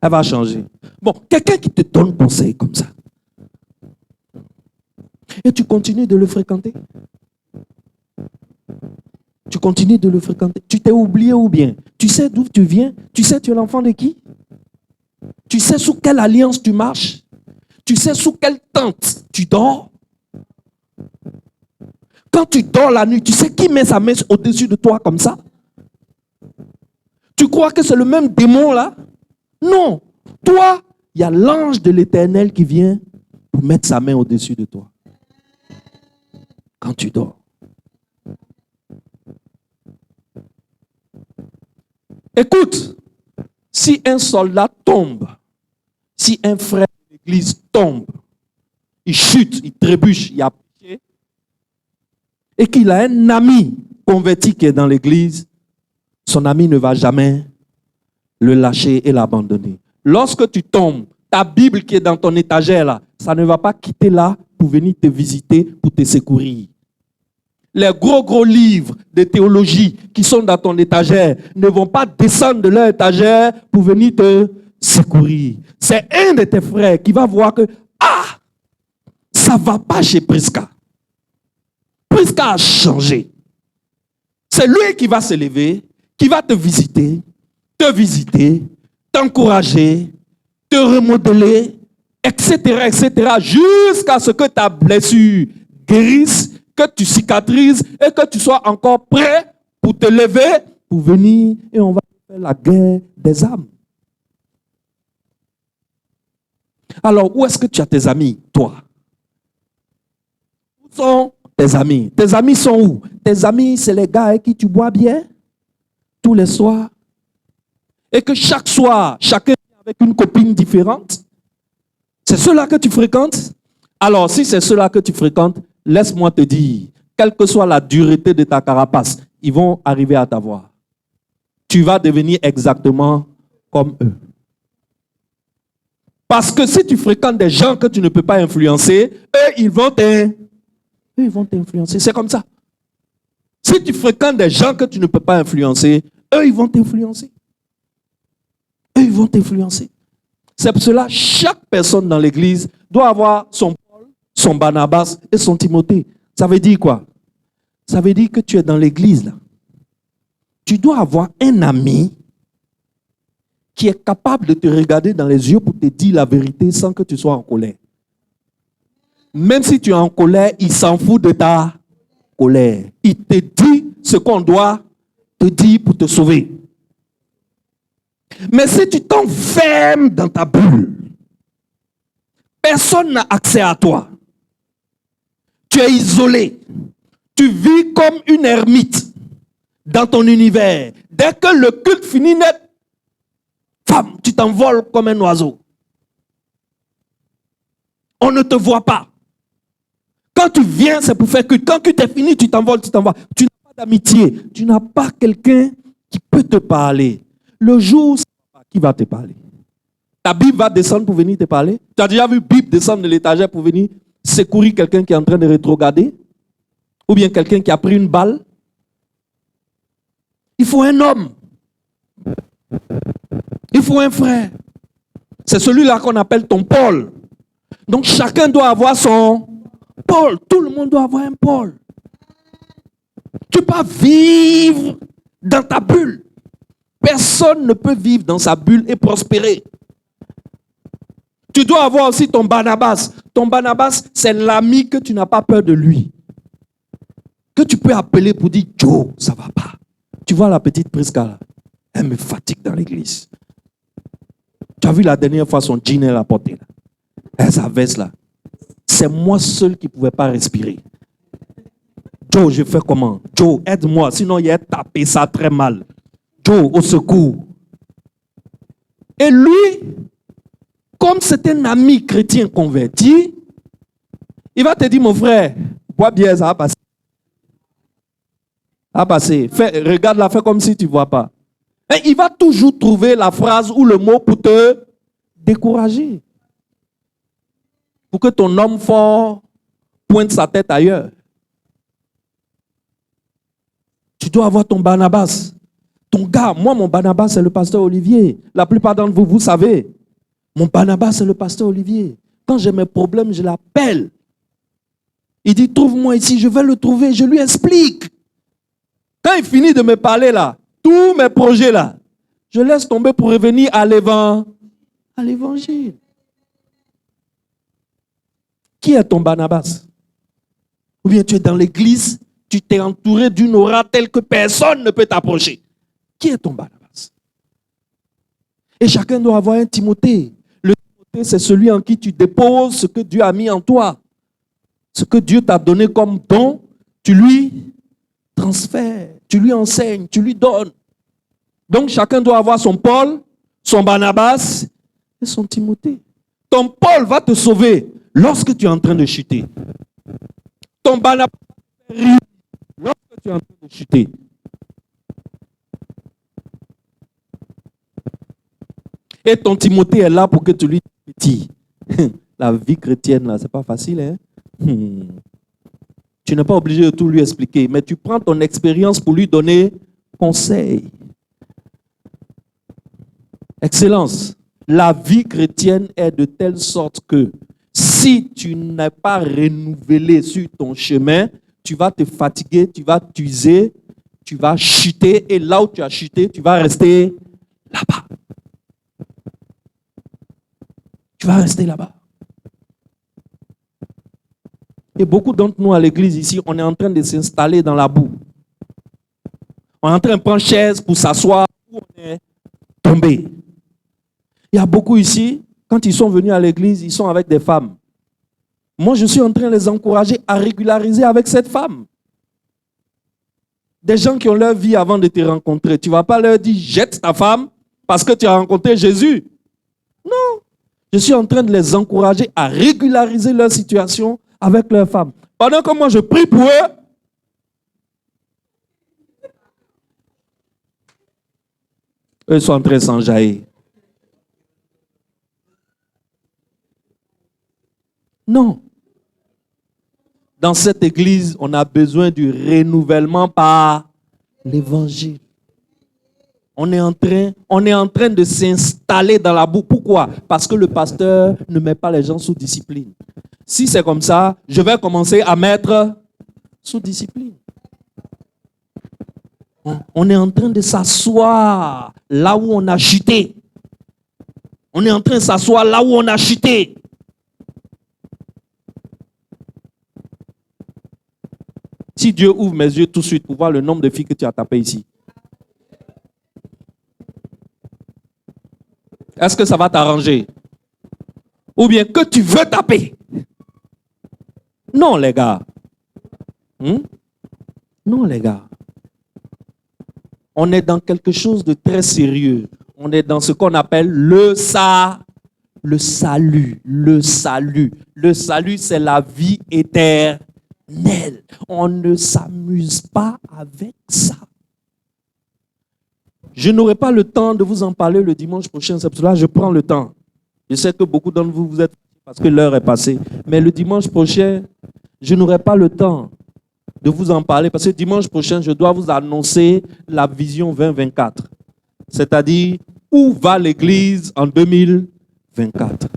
Elle va changer. Bon, quelqu'un qui te donne conseil comme ça. Et tu continues de le fréquenter. Tu continues de le fréquenter. Tu t'es oublié ou bien? Tu sais d'où tu viens? Tu sais tu es l'enfant de qui? Tu sais sous quelle alliance tu marches? Tu sais sous quelle tente tu dors? Quand tu dors la nuit, tu sais qui met sa main au-dessus de toi comme ça? Tu crois que c'est le même démon là? Non. Toi, il y a l'ange de l'Éternel qui vient pour mettre sa main au-dessus de toi. Quand tu dors. Écoute, si un soldat tombe, si un frère de l'église tombe, il chute, il trébuche, il a péché, et qu'il a un ami converti qui est dans l'église, son ami ne va jamais le lâcher et l'abandonner. Lorsque tu tombes, ta Bible qui est dans ton étagère là, ça ne va pas quitter là pour venir te visiter, pour te secourir. Les gros livres de théologie qui sont dans ton étagère ne vont pas descendre de leur étagère pour venir te secourir. C'est un de tes frères qui va voir que, ça ne va pas chez Prisca. Prisca a changé. C'est lui qui va se lever, qui va te visiter, t'encourager, te remodeler, etc., jusqu'à ce que ta blessure guérisse que tu cicatrises et que tu sois encore prêt pour te lever, pour venir et on va faire la guerre des âmes. Alors, où est-ce que tu as tes amis, toi? Où sont tes amis? Tes amis sont où? Tes amis, c'est les gars avec qui tu bois bien tous les soirs. Et que chaque soir, chacun vient avec une copine différente. C'est ceux-là que tu fréquentes? Alors, si c'est ceux-là que tu fréquentes, laisse-moi te dire, quelle que soit la dureté de ta carapace, ils vont arriver à t'avoir. Tu vas devenir exactement comme eux. Parce que si tu fréquentes des gens que tu ne peux pas influencer, eux, ils vont t'influencer. C'est comme ça. Si tu fréquentes des gens que tu ne peux pas influencer, eux, ils vont t'influencer. Eux, ils vont t'influencer. C'est pour cela que chaque personne dans l'église doit avoir son Paul, son Barnabas et son Timothée. Ça veut dire quoi? Ça veut dire que tu es dans l'église, là. Tu dois avoir un ami qui est capable de te regarder dans les yeux pour te dire la vérité sans que tu sois en colère. Même si tu es en colère, il s'en fout de ta colère. Il te dit ce qu'on doit te dire pour te sauver. Mais si tu t'enfermes dans ta bulle, personne n'a accès à toi. Tu es isolé. Tu vis comme une ermite dans ton univers. Dès que le culte finit net, femme, tu t'envoles comme un oiseau. On ne te voit pas. Quand tu viens, c'est pour faire culte. Quand culte est fini, tu t'envoles, tu t'envoles. Tu n'as pas d'amitié. Tu n'as pas quelqu'un qui peut te parler. Le jour, qui va te parler? Ta Bible va descendre pour venir te parler? Tu as déjà vu Bible descendre de l'étagère pour venir secourir quelqu'un qui est en train de rétrograder? Ou bien quelqu'un qui a pris une balle? Il faut un homme. Il faut un frère. C'est celui-là qu'on appelle ton Paul. Donc chacun doit avoir son Paul. Tout le monde doit avoir un Paul. Tu peux pas vivre dans ta bulle. Personne ne peut vivre dans sa bulle et prospérer. Tu dois avoir aussi ton Barnabas. Ton Barnabas, c'est l'ami que tu n'as pas peur de lui. Que tu peux appeler pour dire, Joe, ça va pas. Tu vois la petite Prisca là, elle me fatigue dans l'église. Tu as vu la dernière fois son jean elle a porté là. Et sa veste là. C'est moi seul qui ne pouvais pas respirer. Joe, je fais comment? Joe, aide-moi, sinon il a tapé ça très mal. Joe, au secours. Et lui, comme c'est un ami chrétien converti, il va te dire, mon frère, bois bien, ça va passer. Ça va passer. Regarde-la, fais comme si tu ne vois pas. Et il va toujours trouver la phrase ou le mot pour te décourager. Pour que ton homme fort pointe sa tête ailleurs. Tu dois avoir ton Barnabas. Ton gars, moi, mon Barnabas, c'est le pasteur Olivier. La plupart d'entre vous, vous savez. Mon Barnabas, c'est le pasteur Olivier. Quand j'ai mes problèmes, je l'appelle. Il dit, trouve-moi ici, je vais le trouver, je lui explique. Quand il finit de me parler là, tous mes projets là, je laisse tomber pour revenir à l'évangile. Qui est ton Barnabas? Ou bien tu es dans l'église, tu t'es entouré d'une aura telle que personne ne peut t'approcher. Qui est ton Barnabas? Et chacun doit avoir un Timothée. Le Timothée, c'est celui en qui tu déposes ce que Dieu a mis en toi. Ce que Dieu t'a donné comme don, tu lui transfères, tu lui enseignes, tu lui donnes. Donc chacun doit avoir son Paul, son Barnabas et son Timothée. Ton Paul va te sauver lorsque tu es en train de chuter. Ton Barnabas va te faire rire lorsque tu es en train de chuter. Et ton Timothée est là pour que tu lui dises, petit, la vie chrétienne, là, c'est pas facile, hein? Tu n'es pas obligé de tout lui expliquer, mais tu prends ton expérience pour lui donner conseil. Excellence, la vie chrétienne est de telle sorte que si tu n'es pas renouvelé sur ton chemin, tu vas te fatiguer, tu vas t'user, tu vas chuter, et là où tu as chuté, tu vas rester là-bas. Tu vas rester là-bas. Regardez, beaucoup d'entre nous à l'église ici, on est en train de s'installer dans la boue. On est en train de prendre chaise pour s'asseoir, où on est tombé. Il y a beaucoup ici, quand ils sont venus à l'église, ils sont avec des femmes. Moi, je suis en train de les encourager à régulariser avec cette femme. Des gens qui ont leur vie avant de te rencontrer. Tu ne vas pas leur dire, jette ta femme parce que tu as rencontré Jésus. Non. Je suis en train de les encourager à régulariser leur situation avec leur femme. Pendant que moi, je prie pour eux, eux sont en train de s'enjailler. Non. Dans cette église, on a besoin du renouvellement par l'évangile. On est en train de s'installer dans la boue. Pourquoi? Parce que le pasteur ne met pas les gens sous discipline. Si c'est comme ça, je vais commencer à mettre sous discipline. On est en train de s'asseoir là où on a chuté. On est en train de s'asseoir là où on a chuté. Si Dieu ouvre mes yeux tout de suite pour voir le nombre de filles que tu as tapées ici, est-ce que ça va t'arranger? Ou bien que tu veux taper? Non, les gars. Non, les gars. On est dans quelque chose de très sérieux. On est dans ce qu'on appelle le salut. Le salut. Le salut, c'est la vie éternelle. On ne s'amuse pas avec ça. Je n'aurai pas le temps de vous en parler le dimanche prochain. C'est pour cela que je prends le temps. Je sais que beaucoup d'entre vous, vous êtes parce que l'heure est passée. Mais le dimanche prochain, je n'aurai pas le temps de vous en parler parce que dimanche prochain, je dois vous annoncer la vision 2024. C'est-à-dire, où va l'Église en 2024.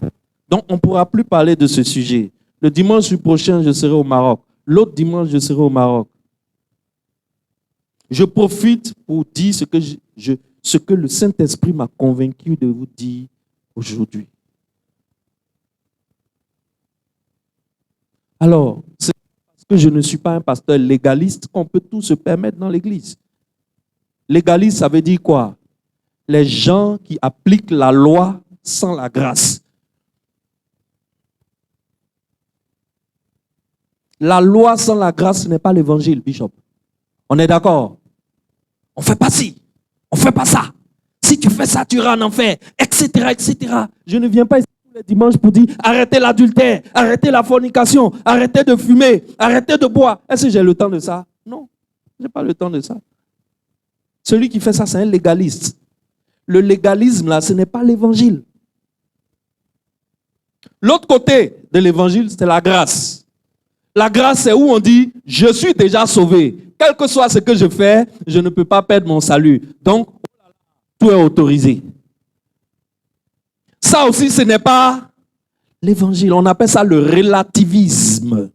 Donc, on ne pourra plus parler de ce sujet. Le dimanche prochain, je serai au Maroc. L'autre dimanche, je serai au Maroc. Je profite pour dire ce que le Saint-Esprit m'a convaincu de vous dire aujourd'hui. Alors, c'est parce que je ne suis pas un pasteur légaliste qu'on peut tout se permettre dans l'Église. Légaliste, ça veut dire quoi? Les gens qui appliquent la loi sans la grâce. La loi sans la grâce, ce n'est pas l'évangile, Bishop. On est d'accord? On ne fait pas ci, on ne fait pas ça. Si tu fais ça, tu iras en enfer, etc., etc. Je ne viens pas ici tous les dimanches pour dire arrêtez l'adultère, arrêtez la fornication, arrêtez de fumer, arrêtez de boire. Est-ce que j'ai le temps de ça? Non, je n'ai pas le temps de ça. Celui qui fait ça, c'est un légaliste. Le légalisme, là, ce n'est pas l'évangile. L'autre côté de l'évangile, c'est la grâce. La grâce, c'est où on dit, je suis déjà sauvé. Quel que soit ce que je fais, je ne peux pas perdre mon salut. Donc, tout est autorisé. Ça aussi, ce n'est pas l'évangile. On appelle ça le relativisme.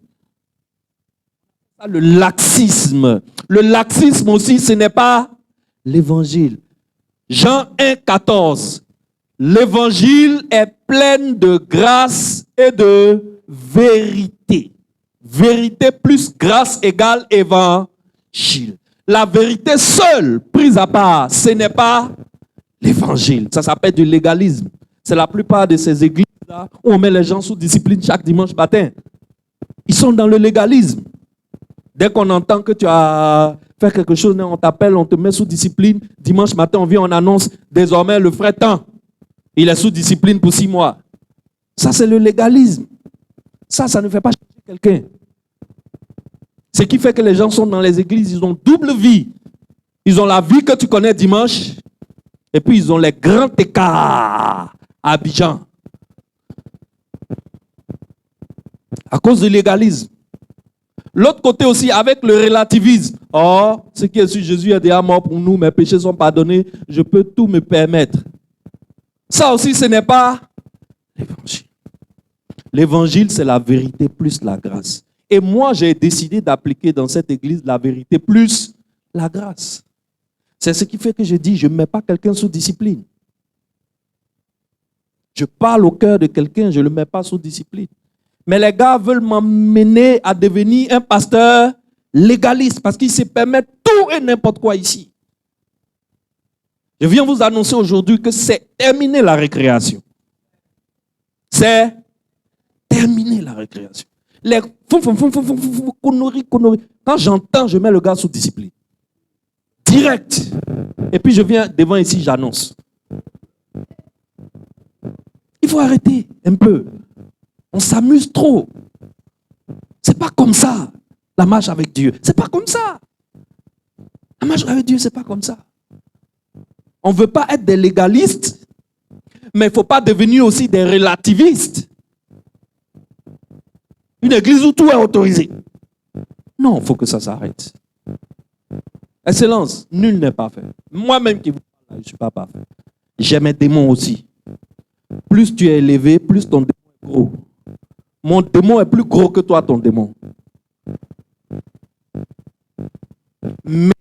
Le laxisme. Le laxisme aussi, ce n'est pas l'évangile. Jean 1, 14. L'évangile est plein de grâce et de vérité. Vérité plus grâce égale évangile. La vérité seule, prise à part, ce n'est pas l'évangile. Ça s'appelle du légalisme. C'est la plupart de ces églises-là où on met les gens sous discipline chaque dimanche matin. Ils sont dans le légalisme. Dès qu'on entend que tu as fait quelque chose, on t'appelle, on te met sous discipline. Dimanche matin, on vient, on annonce désormais le frère tant. Il est sous discipline pour 6 mois. Ça, c'est le légalisme. Ça ne fait pas changer quelqu'un. Ce qui fait que les gens sont dans les églises, ils ont double vie. Ils ont la vie que tu connais dimanche, et puis ils ont les grands écarts à Abidjan. À cause du légalisme. L'autre côté aussi, avec le relativisme. Oh, ce qui est sur Jésus est déjà mort pour nous, mes péchés sont pardonnés, je peux tout me permettre. Ça aussi, ce n'est pas l'évangile. L'évangile, c'est la vérité plus la grâce. Et moi, j'ai décidé d'appliquer dans cette église la vérité plus la grâce. C'est ce qui fait que je dis, je ne mets pas quelqu'un sous discipline. Je parle au cœur de quelqu'un, je ne le mets pas sous discipline. Mais les gars veulent m'emmener à devenir un pasteur légaliste parce qu'ils se permettent tout et n'importe quoi ici. Je viens vous annoncer aujourd'hui que c'est terminé la récréation. C'est terminé la récréation. Les conneries. Quand j'entends, je mets le gars sous discipline. Direct. Et puis je viens devant ici, j'annonce. Il faut arrêter un peu. On s'amuse trop. C'est pas comme ça, la marche avec Dieu. C'est pas comme ça. La marche avec Dieu, c'est pas comme ça. On ne veut pas être des légalistes, mais il ne faut pas devenir aussi des relativistes. Une église où tout est autorisé. Non, il faut que ça s'arrête. Excellence, nul n'est parfait. Moi-même qui vous parle, je ne suis pas parfait. J'ai mes démons aussi. Plus tu es élevé, plus ton démon est gros. Mon démon est plus gros que toi, ton démon. Mais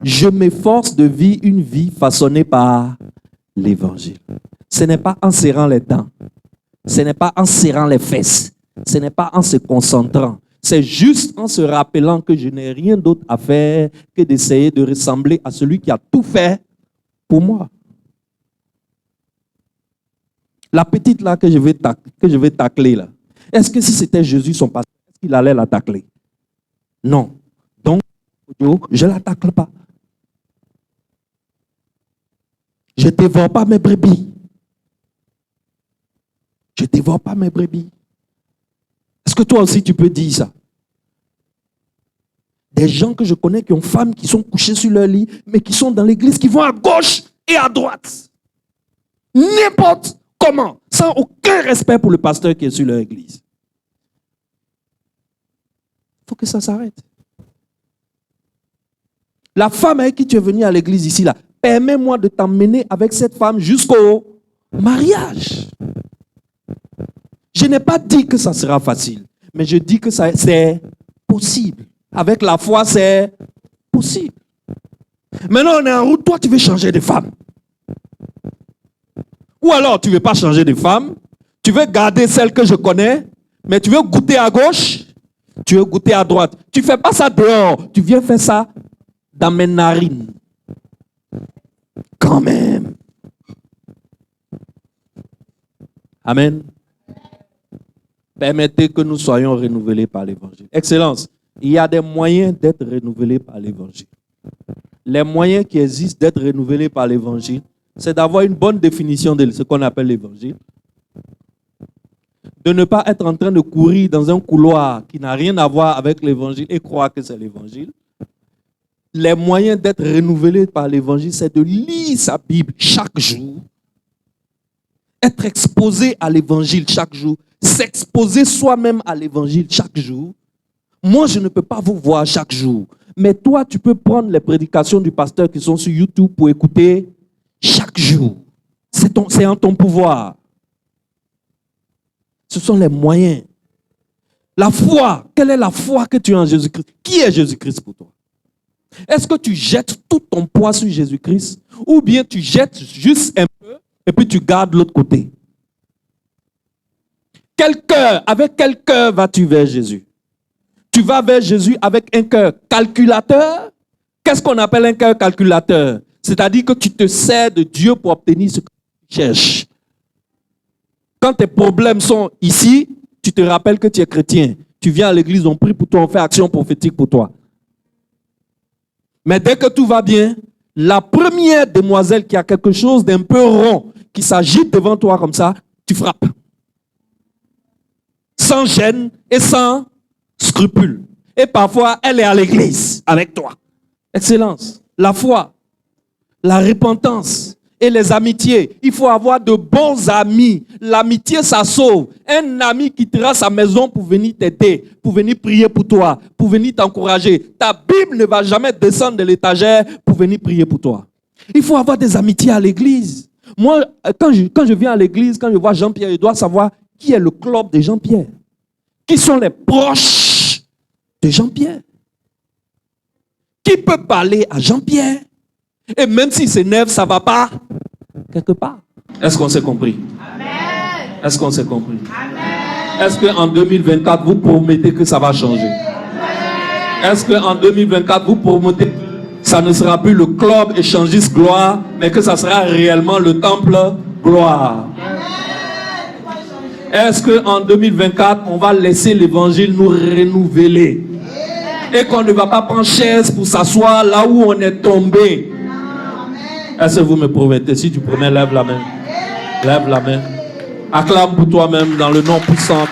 je m'efforce de vivre une vie façonnée par l'évangile. Ce n'est pas en serrant les dents. Ce n'est pas en serrant les fesses. Ce n'est pas en se concentrant. C'est juste en se rappelant que je n'ai rien d'autre à faire que d'essayer de ressembler à celui qui a tout fait pour moi. La petite là que je vais tacler là. Est-ce que si c'était Jésus son pasteur, est-ce qu'il allait la tacler? Non. Donc, je ne la tacle pas. Je ne dévore pas mes brebis. Je ne dévore pas mes brebis. Est-ce que toi aussi tu peux dire ça? Des gens que je connais qui ont femmes qui sont couchées sur leur lit, mais qui sont dans l'église, qui vont à gauche et à droite. N'importe comment, sans aucun respect pour le pasteur qui est sur leur église. Il faut que ça s'arrête. La femme avec qui tu es venu à l'église ici, là, permets-moi de t'emmener avec cette femme jusqu'au mariage. Je n'ai pas dit que ça sera facile, mais je dis que c'est possible. Avec la foi, c'est possible. Maintenant, on est en route, toi, tu veux changer de femme. Ou alors, tu ne veux pas changer de femme, tu veux garder celle que je connais, mais tu veux goûter à gauche, tu veux goûter à droite. Tu ne fais pas ça dehors, tu viens faire ça dans mes narines. Quand même. Amen. Permettez que nous soyons renouvelés par l'évangile. Excellence, il y a des moyens d'être renouvelés par l'évangile. Les moyens qui existent d'être renouvelés par l'évangile, c'est d'avoir une bonne définition de ce qu'on appelle l'évangile. De ne pas être en train de courir dans un couloir qui n'a rien à voir avec l'évangile et croire que c'est l'évangile. Les moyens d'être renouvelés par l'évangile, c'est de lire sa Bible chaque jour. Être exposé à l'évangile chaque jour. S'exposer soi-même à l'évangile chaque jour. Moi, je ne peux pas vous voir chaque jour. Mais toi, tu peux prendre les prédications du pasteur qui sont sur YouTube pour écouter chaque jour. C'est en ton pouvoir. Ce sont les moyens. La foi, quelle est la foi que tu as en Jésus-Christ? Qui est Jésus-Christ pour toi? Est-ce que tu jettes tout ton poids sur Jésus-Christ ou bien tu jettes juste un peu et puis tu gardes l'autre côté? Avec quel cœur vas-tu vers Jésus? Tu vas vers Jésus avec un cœur calculateur? Qu'est-ce qu'on appelle un cœur calculateur? C'est-à-dire que tu te sers de Dieu pour obtenir ce que tu cherches. Quand tes problèmes sont ici, tu te rappelles que tu es chrétien. Tu viens à l'église, on prie pour toi, on fait action prophétique pour toi. Mais dès que tout va bien, la première demoiselle qui a quelque chose d'un peu rond, qui s'agite devant toi comme ça, tu frappes. Sans gêne et sans scrupule. Et parfois, elle est à l'église avec toi. Excellence. La foi, la repentance et les amitiés. Il faut avoir de bons amis. L'amitié, ça sauve. Un ami qui quittera sa maison pour venir t'aider, pour venir prier pour toi, pour venir t'encourager. Ta Bible ne va jamais descendre de l'étagère pour venir prier pour toi. Il faut avoir des amitiés à l'église. Moi, quand je viens à l'église, quand je vois Jean-Pierre, je dois savoir qui est le club de Jean-Pierre. Qui sont les proches de Jean-Pierre? Qui peut parler à Jean-Pierre? Et même s'il s'énerve, ça ne va pas quelque part. Est-ce qu'on s'est compris? Amen. Est-ce qu'on s'est compris? Amen. Est-ce qu'en 2024, vous promettez que ça va changer? Est-ce qu'en 2024, vous promettez que ça ne sera plus le club échangiste gloire, mais que ça sera réellement le temple gloire? Est-ce qu'en 2024, on va laisser l'évangile nous renouveler et qu'on ne va pas prendre chaise pour s'asseoir là où on est tombé? Est-ce que vous me promettez? Si tu promets, lève la main. Lève la main. Acclame pour toi-même dans le nom puissant.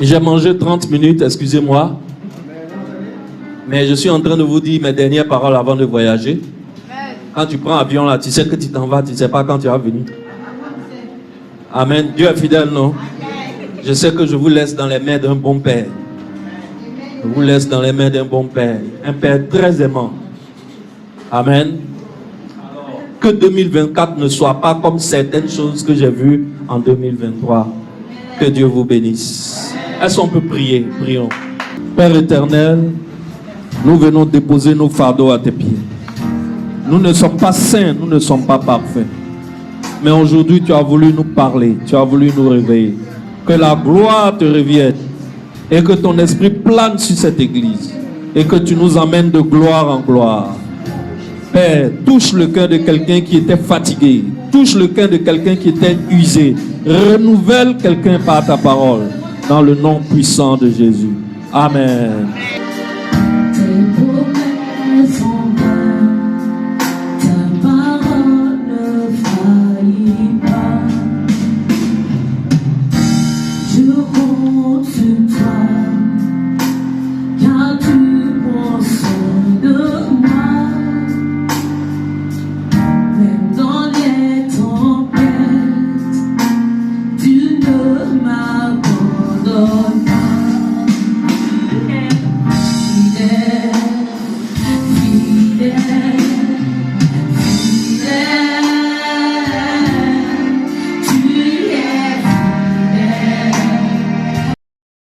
J'ai mangé 30 minutes, excusez-moi. Mais je suis en train de vous dire mes dernières paroles avant de voyager. Quand tu prends l'avion là, tu sais que tu t'en vas, tu ne sais pas quand tu vas venir. Amen. Dieu est fidèle, non? Je sais que je vous laisse dans les mains d'un bon Père. Je vous laisse dans les mains d'un bon Père. Un Père très aimant. Amen. Que 2024 ne soit pas comme certaines choses que j'ai vues en 2023. Que Dieu vous bénisse. Est-ce qu'on peut prier? Prions. Père éternel, nous venons déposer nos fardeaux à tes pieds. Nous ne sommes pas saints, nous ne sommes pas parfaits. Mais aujourd'hui, tu as voulu nous parler, tu as voulu nous réveiller. Que la gloire te revienne et que ton esprit plane sur cette église et que tu nous emmènes de gloire en gloire. Père, touche le cœur de quelqu'un qui était fatigué, touche le cœur de quelqu'un qui était usé. Renouvelle quelqu'un par ta parole, dans le nom puissant de Jésus. Amen.